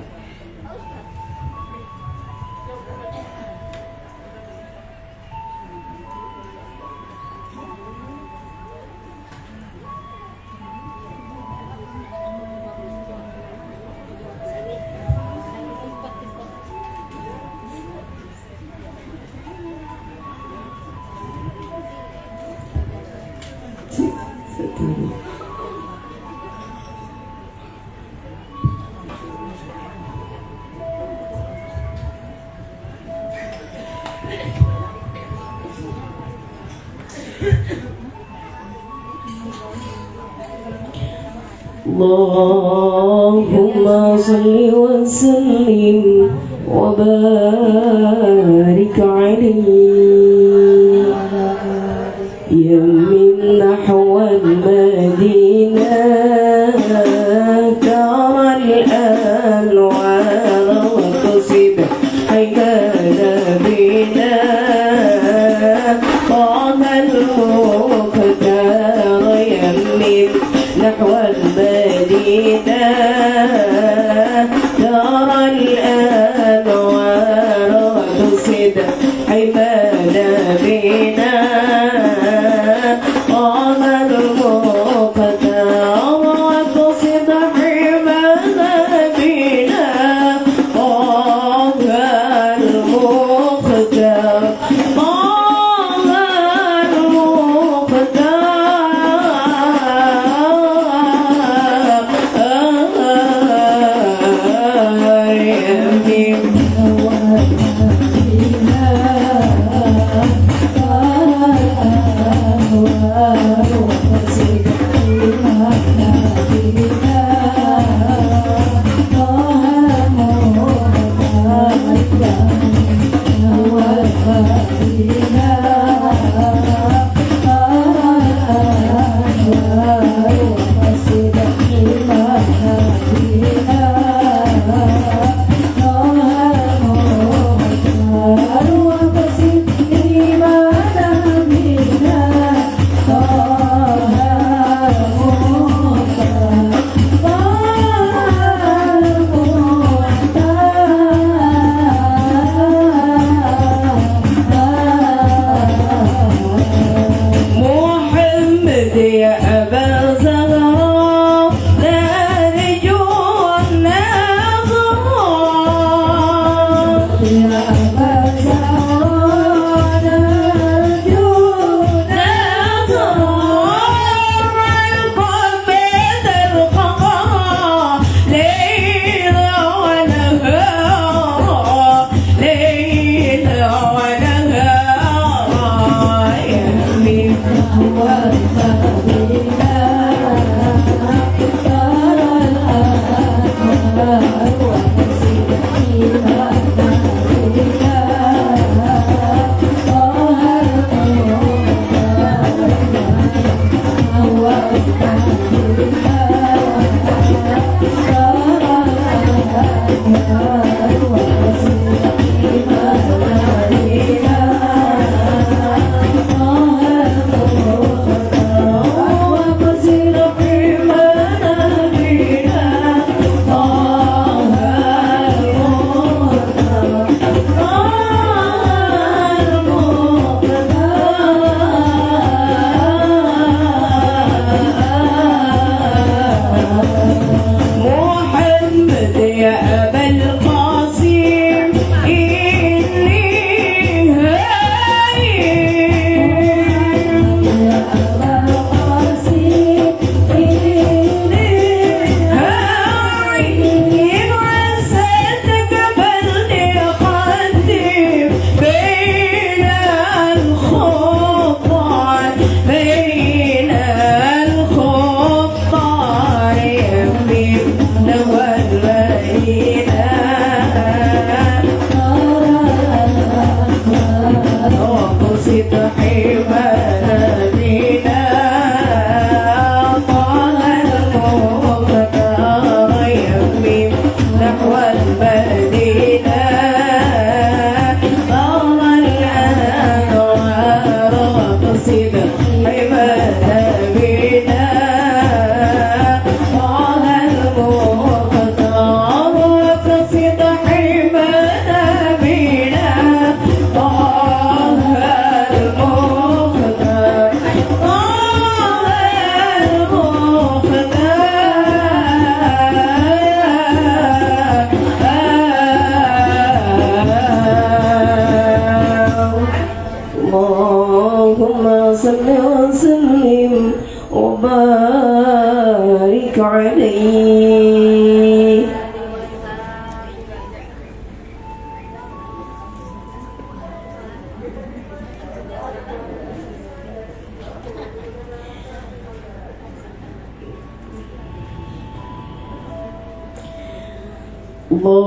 Allahumma salli wa sallim wa barik alaihi ya min nahwa al-madinah tara al-anwar wa tusib haykala bina qama al-muqtar yamin نحو المدينة ترى الأنوار تصد حمانا بنا قام المقتر وتصد حمانا بنا قام المقتر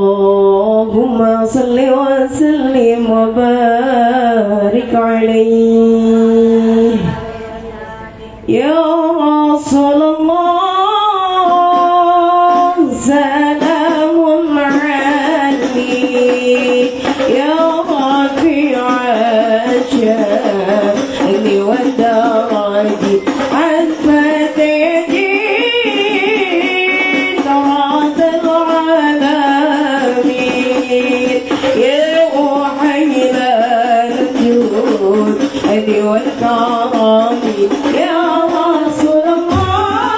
اللهم صل وسلم وبارك عليه يا رسول الله سلام عليك يا رفيع الشأن والدرج عفت يديك رب العالمين يا وحيد الجود والكرم يا رسول الله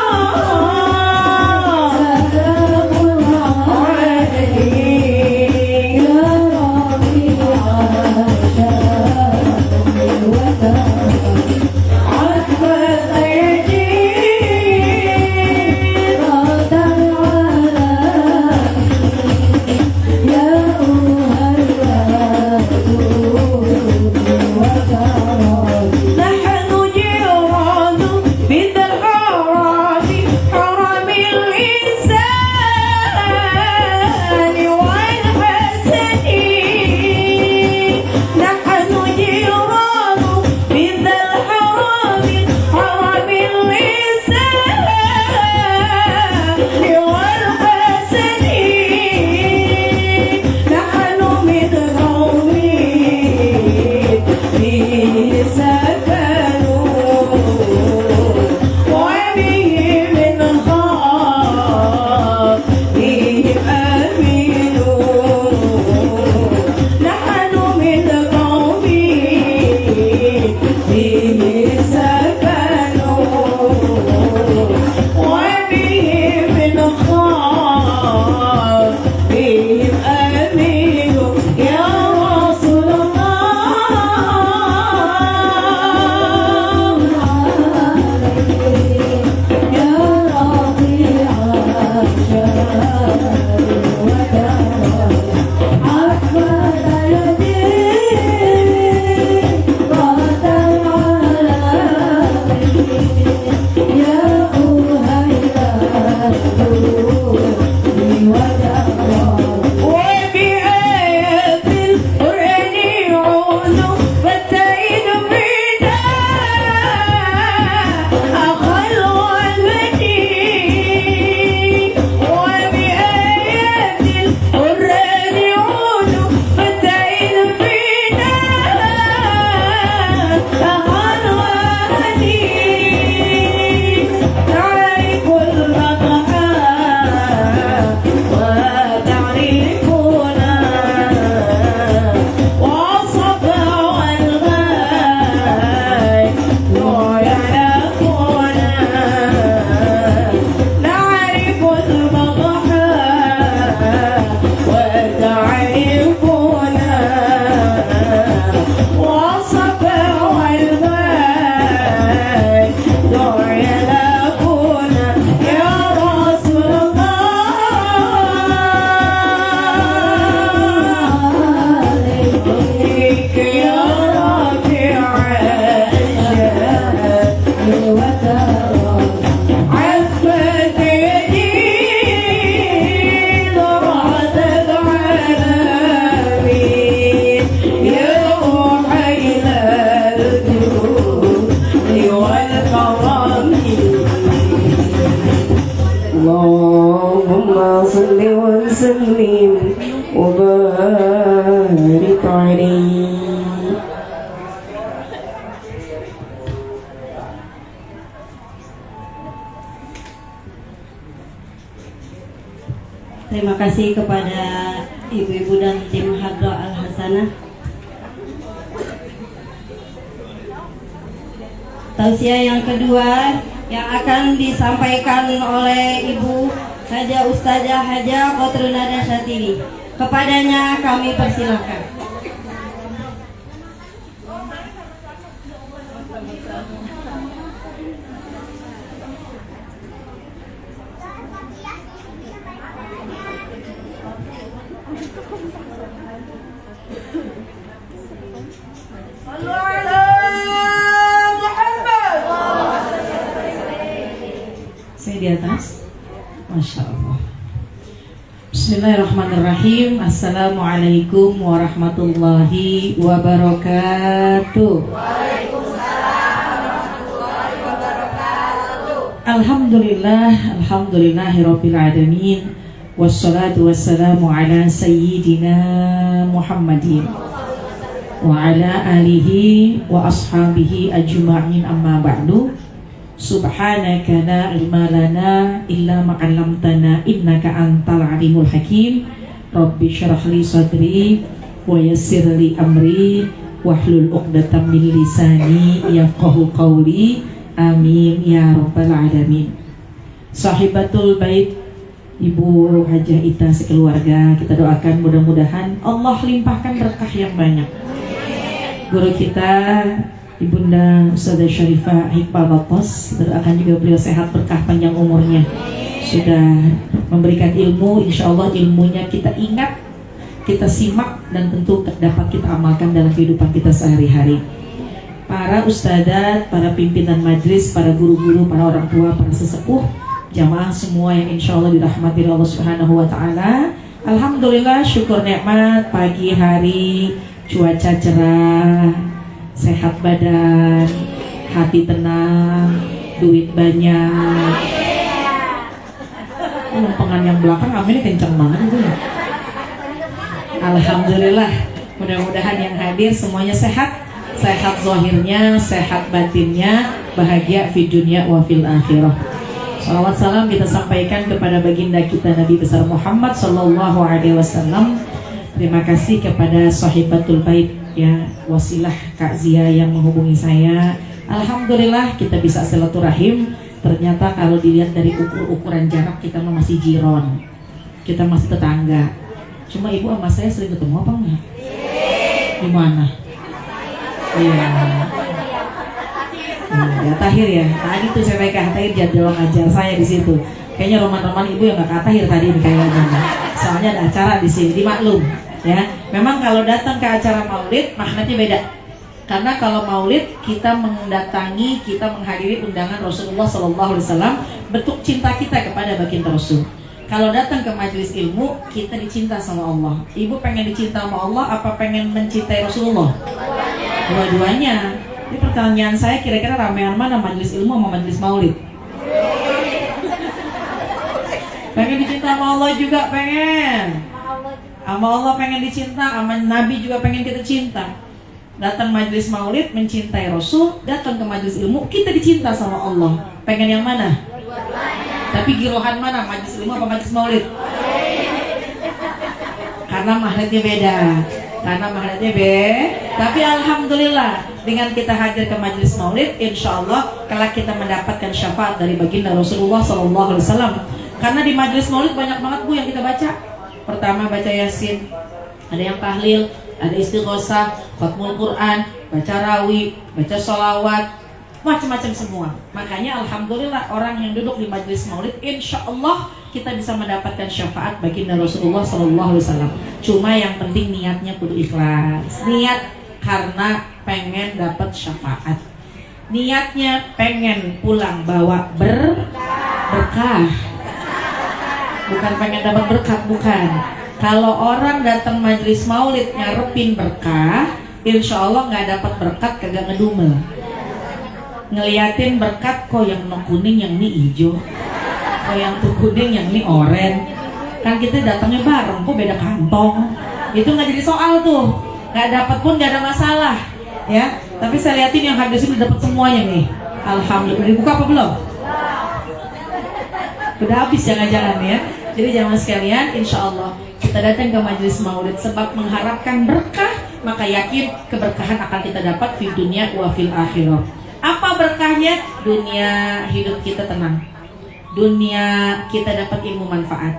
اللهم صل وسلم وبارك عليه. Terima kasih kepada ibu-ibu dan tim Hadra Al Hasanah. Tausiah yang kedua yang akan disampaikan oleh Ibu Haja Ustazah Haja Kotrunada Syatiri. Kepadanya kami persilahkan. Saya di atas. Masya Allah. Bismillahirrahmanirrahim. Assalamualaikum warahmatullahi wabarakatuh. Alhamdulillahirabbil alamin. Wassalatu wassalamu ala sayyidina Muhammadin wa ala alihi wa ashabihi ajma'in, amma ba'du. Subhanaka la ilma lana illa ma 'allamtana innaka antal alimul hakim. Rabbi shrah li sadri wa yassir li amri wahlul 'uqdatam min lisani yafqahu qawli. Amin ya rabbal alamin. Sahibatul bait, Ibu Hajah Ita sekeluarga, kita doakan mudah-mudahan Allah limpahkan berkah yang banyak. Guru kita Ibunda Ustazah Syarifah Hikmah Batos, kita doakan juga beliau sehat, berkah, panjang umurnya. Sudah memberikan ilmu, insya Allah ilmunya kita ingat, kita simak, dan tentu dapat kita amalkan dalam kehidupan kita sehari-hari. Para ustadzat, para pimpinan majlis, para guru-guru, para orang tua, para sesepuh, jamaah semua yang insya Allah dirahmati Allah Subhanahu Wa Taala. Alhamdulillah, syukur nikmat pagi hari, cuaca cerah, sehat badan, hati tenang, duit banyak. Lempengan yang belakang aminnya kencang banget itu ya. Alhamdulillah, mudah-mudahan yang hadir semuanya sehat, sehat zahirnya, sehat batinnya, bahagia fi dunya wa fil akhirah. Salawat salam kita sampaikan kepada baginda kita Nabi besar Muhammad sallallahu alaihi wasallam. Terima kasih kepada sahibatul bait, ya, wasilah Kak Zia yang menghubungi saya. Alhamdulillah kita bisa silaturahim. Ternyata kalau dilihat dari ukuran jarak, kita masih jiron, kita masih tetangga. Cuma ibu sama saya sering ketemu apa enggak? Di mana? Iya. Ya Tahir ya. Tadi tuh saya naik ke Tahir jadwal ngajar saya di situ. Kayaknya roman-roman ibu yang nggak ke Tahir tadi kayaknya. Soalnya ada acara di sini, dimaklum. Ya, memang kalau datang ke acara maulid maknanya beda. Karena kalau maulid kita mendatangi, kita menghadiri undangan Rasulullah SAW, bentuk cinta kita kepada baginda Rasul. Kalau datang ke majelis ilmu, kita dicinta sama Allah. Ibu pengen dicinta sama Allah apa pengen mencintai Rasulullah? Dua-duanya. Ini pertanyaan saya, kira-kira ramean mana, majelis ilmu sama majelis maulid? Pengen dicinta sama Allah juga pengen. Sama Allah pengen dicinta, sama Nabi juga pengen kita cinta. Datang majelis maulid mencintai Rasul, datang ke majelis ilmu kita dicinta sama Allah. Pengen yang mana? Tapi girohan mana, majelis ilmu apa majelis maulid? Karena magnetnya beda. Tapi alhamdulillah dengan kita hadir ke majelis maulid, insya Allah kelak kita mendapatkan syafaat dari baginda Rasulullah SAW. Karena di majelis maulid banyak banget bu yang kita baca. Pertama baca Yasin, ada yang tahlil, ada istighosah, khatmul Quran, baca rawi, baca sholawat, macam-macam semua. Makanya alhamdulillah orang yang duduk di majelis maulid, insya Allah kita bisa mendapatkan syafaat baginda Rasulullah SAW. Cuma yang penting niatnya kudu ikhlas. Niat karena pengen dapat syafaat. Niatnya pengen pulang bawa berkah. Bukan pengen dapat berkat, bukan. Kalau orang datang majelis maulid ngarepin berkah, insya Allah nggak dapat berkat, kagak ngedumel. Ngeliatin berkat kok yang kuning, yang ini hijau. Oh yang tuh kuning, yang ini oranye. Kan kita datangnya bareng, kok beda kantong. Itu nggak jadi soal tuh, nggak dapat pun nggak ada masalah, ya. Tapi saya liatin yang hadir sini dapat semuanya nih. Alhamdulillah. Dibuka apa belum? Udah habis jangan-jangan ya. Jadi jamaah sekalian, insya Allah kita datang ke majelis maulid sebab mengharapkan berkah, maka yakin keberkahan akan kita dapat di dunia wa fil akhirah. Apa berkahnya? Dunia hidup kita tenang, dunia kita dapat ilmu manfaat,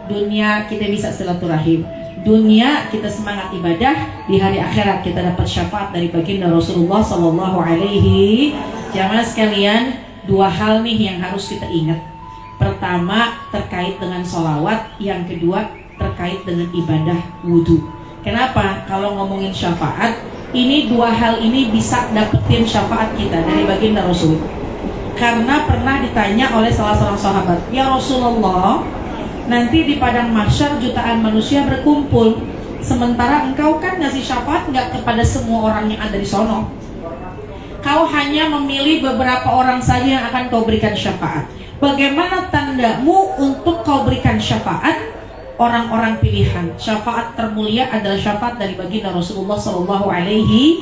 dunia kita bisa silaturahim, dunia kita semangat ibadah, di hari akhirat kita dapat syafaat dari baginda Rasulullah Sallallahu Alaihi. Jamaah sekalian, dua hal nih yang harus kita ingat. Pertama terkait dengan sholawat, yang kedua terkait dengan ibadah wudhu. Kenapa? Kalau ngomongin syafaat, ini dua hal ini bisa dapetin syafaat kita dari baginda Rasul. Karena pernah ditanya oleh salah seorang sahabat, ya Rasulullah, nanti di padang mahsyar jutaan manusia berkumpul, sementara engkau kan ngasih syafaat nggak kepada semua orang yang ada di sono. Kau hanya memilih beberapa orang saja yang akan kau berikan syafaat. Bagaimana tandamu untuk kau berikan syafaat orang-orang pilihan? Syafaat termulia adalah syafaat dari baginda Rasulullah Sallallahu Alaihi.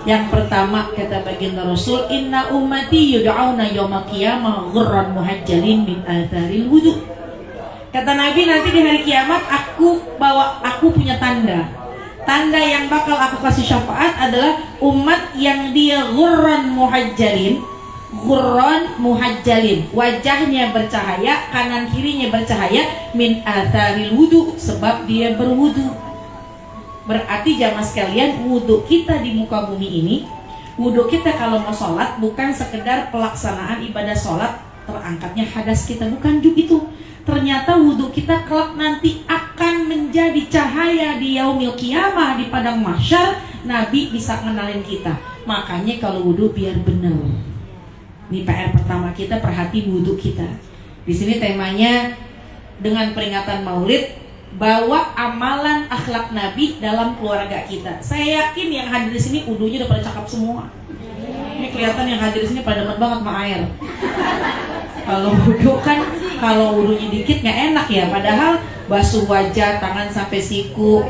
Yang pertama kata baginda Rasul, inna ummati yud'auna yawmal qiyamah ghurran muhajjalin min atharil wudu. Kata Nabi, nanti di hari kiamat aku punya tanda. Tanda yang bakal aku kasih syafaat adalah umat yang dia ghurran muhajjalin, wajahnya bercahaya, kanan kirinya bercahaya, min atharil wudu, sebab dia berwudu. Berarti jamaah sekalian, wudu kita di muka bumi ini, wudu kita kalau mau sholat bukan sekedar pelaksanaan ibadah sholat, terangkatnya hadas kita, bukan juga itu. Ternyata wudu kita kelak nanti akan menjadi cahaya di yaumil qiyamah, di padang mahsyar. Nabi bisa ngenalin kita. Makanya kalau wudu biar benar. Ini PR pertama kita, perhati wudu kita. Di sini temanya dengan peringatan Maulid, bawa amalan akhlak Nabi dalam keluarga kita. Saya yakin yang hadir di sini wudunya udah pada cakep semua. Ini kelihatan yang hadir di sini pada demen banget sama air. Kalau wudu kan, kalau wudunya dikit nggak enak ya. Padahal basuh wajah, tangan sampai siku,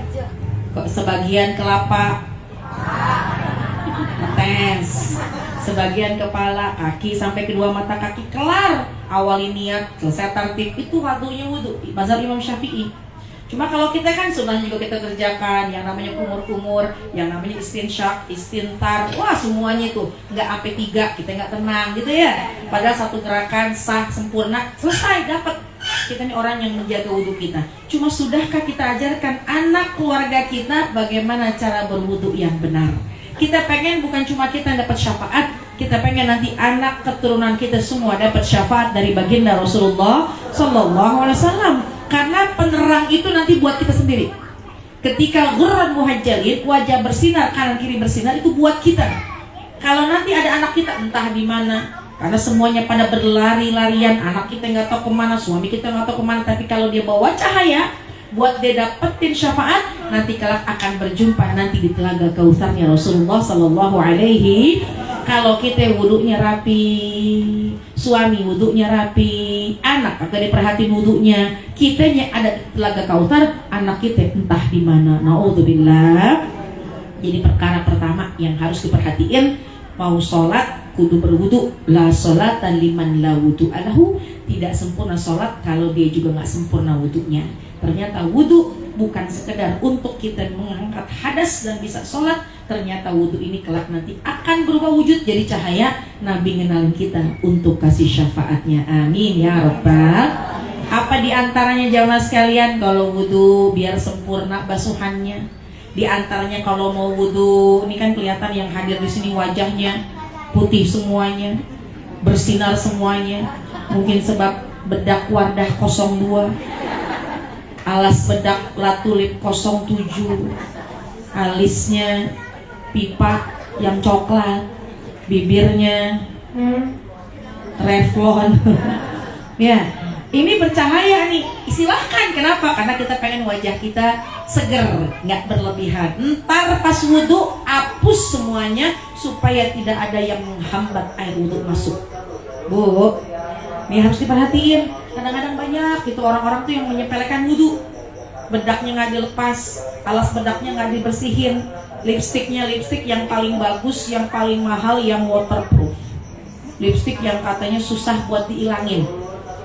sebagian kelapa, ngetes, sebagian kepala, kaki sampai kedua mata kaki, kelar. Awalin niat, selesai tartib, itu waktunya wudu. Mazhab Imam Syafi'i. Cuma kalau kita kan sunnah juga kita kerjakan, yang namanya kumur-kumur, yang namanya istinsyak, istintar, wah semuanya itu nggak sampai 3, kita nggak tenang gitu ya. Padahal satu gerakan sah, sempurna, selesai, dapat. Kita ini orang yang menjaga wudhu kita. Cuma sudahkah kita ajarkan anak keluarga kita bagaimana cara berwudhu yang benar? Kita pengen bukan cuma kita dapat syafaat, kita pengen nanti anak keturunan kita semua dapat syafaat dari baginda Rasulullah Sallallahu Alaihi Wasallam. Karena penerang itu nanti buat kita sendiri. Ketika ghurran muhajjalin, wajah bersinar, kanan kiri bersinar, itu buat kita. Kalau nanti ada anak kita entah di mana, karena semuanya pada berlari-larian, anak kita nggak tahu kemana, suami kita nggak tahu kemana, tapi kalau dia bawa cahaya, buat dia dapetin syafaat, nanti kelak akan berjumpa nanti di telaga Kautsarnya Rasulullah Sallallahu Alaihi. Kalau kita wudunya rapi, suami wudunya rapi, anak agak diperhatiin wudunya, kitanya ada di telaga Kautsar, anak kita entah di mana. Naudzubillah. Jadi perkara pertama yang harus diperhatiin, mau sholat kudu berwudu. La sholata liman la wudu alahu. Tidak sempurna sholat kalau dia juga nggak sempurna wudunya. Ternyata wudu bukan sekedar untuk kita mengangkat hadas dan bisa sholat. Ternyata wudhu ini kelak nanti akan berubah wujud jadi cahaya. Nabi ngenalin kita untuk kasih syafaatnya. Amin ya Rabbal. Apa diantaranya jamaah sekalian? Kalau wudhu biar sempurna basuhannya. Diantaranya kalau mau wudhu, ini kan kelihatan yang hadir di sini wajahnya putih semuanya, bersinar semuanya. Mungkin sebab bedak Wardah 02, alas bedak Latulip 07, alisnya pipa yang coklat, bibirnya Revlon. Ya, ini bercahaya nih. Silahkan, kenapa? Karena kita pengen wajah kita seger, nggak berlebihan. Ntar pas wudhu hapus semuanya supaya tidak ada yang menghambat air wudhu masuk. Bu, ini harus diperhatiin. Kadang-kadang banyak gitu orang-orang tuh yang menyepelekan wudhu. Bedaknya nggak dilepas, alas bedaknya nggak dibersihin, lipstik yang paling bagus, yang paling mahal, yang waterproof. Lipstik yang katanya susah buat dihilangin.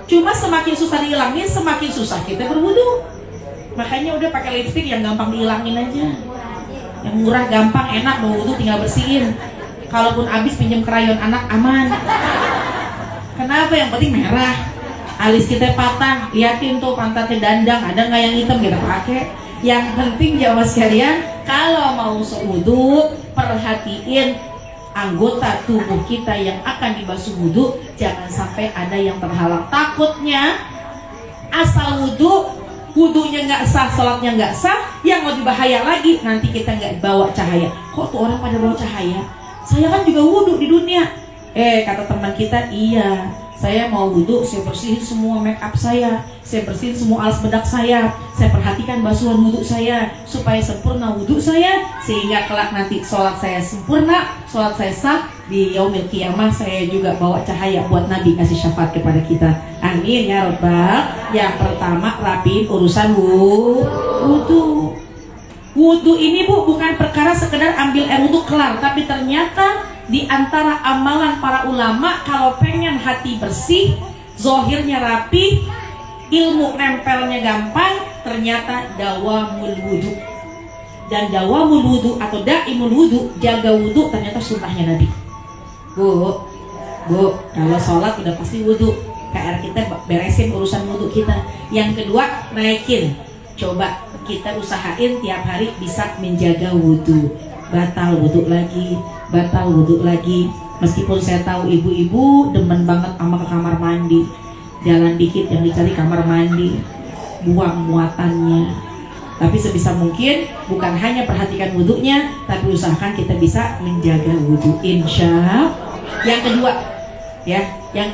Cuma semakin susah dihilangin, semakin susah kita berwudhu. Makanya udah pakai lipstik yang gampang dihilangin aja. Yang murah, gampang, enak, mau wudhu tinggal bersihin. Kalaupun habis pinjam krayon anak aman. Kenapa? Yang penting merah. Alis kita patah, liatin tuh pantatnya dandang, ada nggak yang hitam kita pakai. Yang penting jamaah sekalian, kalau mau wudhu, perhatiin anggota tubuh kita yang akan dibasuh wudhu, jangan sampai ada yang terhalang. Takutnya asal wudhunya nggak sah, sholatnya nggak sah. Yang lebih bahaya lagi, nanti kita nggak bawa cahaya. Kok tuh orang pada bawa cahaya? Saya kan juga wudhu di dunia. Kata teman kita, iya, saya mau wudhu, saya bersihin semua make up saya bersihin semua alas bedak saya perhatikan basuhan wudhu saya supaya sempurna wudhu saya, sehingga kelak nanti sholat saya sempurna, sholat saya sah, di yaumil qiyamah saya juga bawa cahaya buat Nabi kasih syafaat kepada kita. Amin ya Rabbal. Yang pertama, rapiin urusan wudhu. Wudhu ini Bu, bukan perkara sekedar ambil air wudhu kelar, tapi ternyata di antara amalan para ulama, kalau pengen hati bersih, zohirnya rapi, ilmu nempelnya gampang, ternyata dawamul wudhu. Dan dawamul wudhu atau daimul wudhu, jaga wudhu, ternyata sunnahnya Nabi. Bu, kalau sholat udah pasti wudhu. PR kita beresin urusan wudhu kita. Yang kedua, naikin. Coba kita usahain tiap hari bisa menjaga wudhu. Batal wudhu lagi. Meskipun saya tahu ibu-ibu demen banget sama ke kamar mandi, jalan dikit yang dicari kamar mandi, buang muatannya. Tapi sebisa mungkin bukan hanya perhatikan wudhunya, tapi usahakan kita bisa menjaga wudhu, insya. Yang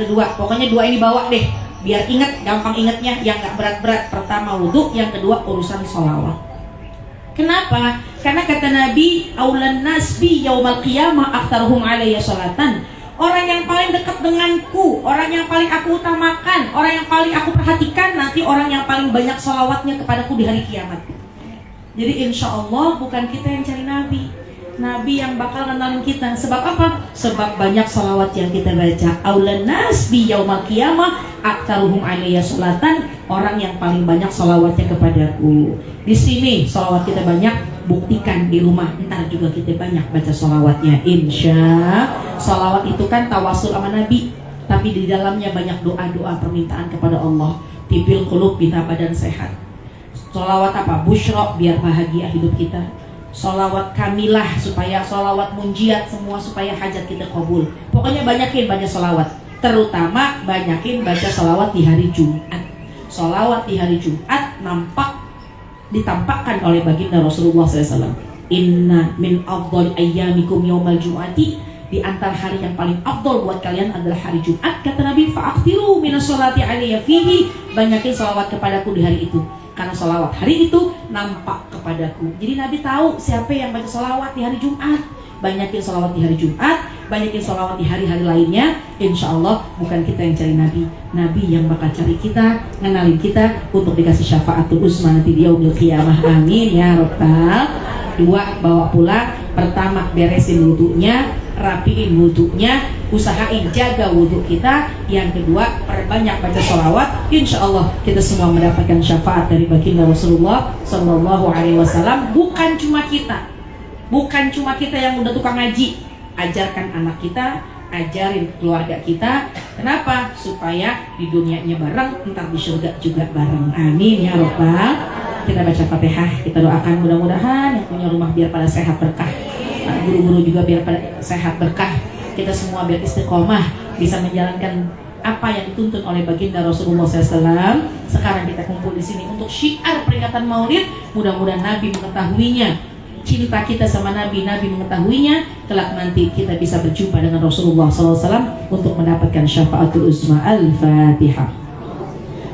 kedua, pokoknya dua ini bawa deh, biar ingat, gampang ingatnya, yang gak berat-berat. Pertama wudhu, yang kedua urusan sholawat. Kenapa? Karena kata Nabi, aulan nasbi yaumal qiyamah aktsaruhum alayya sholatan. Orang yang paling dekat denganku, orang yang paling aku utamakan, orang yang paling aku perhatikan, nanti orang yang paling banyak sholawatnya kepadaku di hari kiamat. Jadi insya Allah bukan kita yang cari Nabi yang bakal kenalin kita. Sebab apa? Sebab banyak sholawat yang kita baca. Aulan nasbi yaumal qiyamah aktsaruhum alayya sholatan. Orang yang paling banyak sholawatnya kepadaku. Di sini sholawat kita banyak, buktikan di rumah, ntar juga kita banyak baca sholawatnya. Insya sholawat itu kan tawasul sama Nabi, tapi di dalamnya banyak doa-doa permintaan kepada Allah. Tibil qulub, bina badan sehat. Sholawat apa? Busyra, biar bahagia hidup kita. Sholawat kamilah, supaya sholawat munjiat, semua supaya hajat kita kabul. Pokoknya banyakin baca sholawat. Terutama banyakin baca sholawat di hari Jumat. Sholawat di hari Jumat ditampakkan oleh baginda Rasulullah SAW. Inna min afdal ayyamikum yaumal jum'ati. Di antara hari yang paling afdal buat kalian adalah hari Jumat. Kata Nabi, fa'aktiru minas sholati alayya fihi. Banyakin sholawat kepadaku di hari itu. Karena sholawat hari itu nampak kepadaku. Jadi Nabi tahu siapa yang baca sholawat di hari Jumat. Banyakin sholawat di hari Jumat, banyakin sholawat di hari-hari lainnya. Insya Allah bukan kita yang cari Nabi yang bakal cari kita, ngenalin kita untuk dikasih syafaatul uzma nanti di yaumil qiyamah. Amin ya Rabbal. Dua, bawa pulang. Pertama, beresin wudhunya, rapiin wudhunya, usahain jaga wudhu kita. Yang kedua, perbanyak baca sholawat. Insya Allah kita semua mendapatkan syafaat dari baginda Rasulullah Sallallahu Alaihi Wasallam. Bukan cuma kita yang udah tukang ngaji, ajarkan anak kita, ajarin keluarga kita. Kenapa? Supaya di dunianya bareng, ntar di surga juga bareng. Amin ya Rabbal. Kita baca Fatihah, kita doakan mudah-mudahan yang punya rumah biar pada sehat berkah, guru-guru juga biar pada sehat berkah, kita semua biar istiqomah, bisa menjalankan apa yang dituntun oleh baginda Rasulullah SAW. Sekarang kita kumpul di sini untuk syiar peringatan Maulid. Mudah-mudahan Nabi mengetahuinya, cinta kita sama Nabi mengetahuinya. Kelak nanti kita bisa berjumpa dengan Rasulullah SAW untuk mendapatkan syafaatul uzma. Al-Fatihah.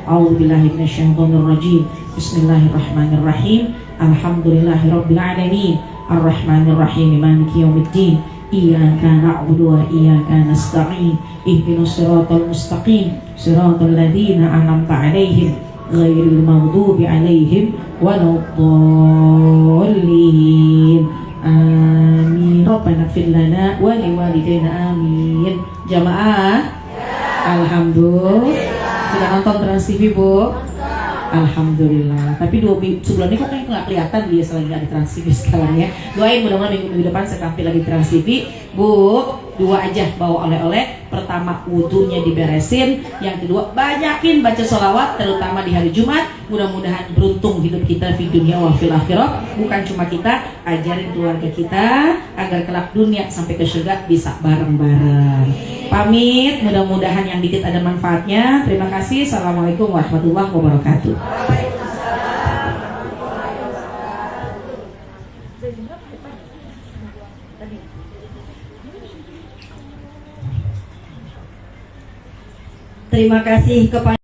A'udzubillahi minasyaitonirrajim. Bismillahirrahmanirrahim. Alhamdulillahirabbil alamin. Arrahmanirrahim. Maliki yaumiddin. Iyyaka na'budu wa iyyaka nasta'in. Ihdinas siratal mustaqim, siratal ladzina an'amta 'alaihim ghairil maghdubi 'alaihim waladdallin. Amin. Rabbana ighfir lana wa liwalidayna amin. Jamaah, alhamdulillah. Sudah nonton Trans TV, Bu? Alhamdulillah. Tapi 2 sebulan ini kok kayaknya nggak kelihatan dia selain nggak di Trans TV sekarang ya. Doain mudah-mudahan minggu depan saya tampil lagi di Trans TV. Bu, 2 aja bawa oleh-oleh. Pertama, wudunya diberesin. Yang kedua, banyakin baca sholawat, terutama di hari Jumat. Mudah-mudahan beruntung hidup kita di dunia wa fil akhirah. Bukan cuma kita, ajarin keluarga kita agar kelak dunia sampai ke surga bisa bareng-bareng. Pamit, mudah-mudahan yang dikit ada manfaatnya. Terima kasih. Assalamualaikum warahmatullahi wabarakatuh. Terima kasih kepada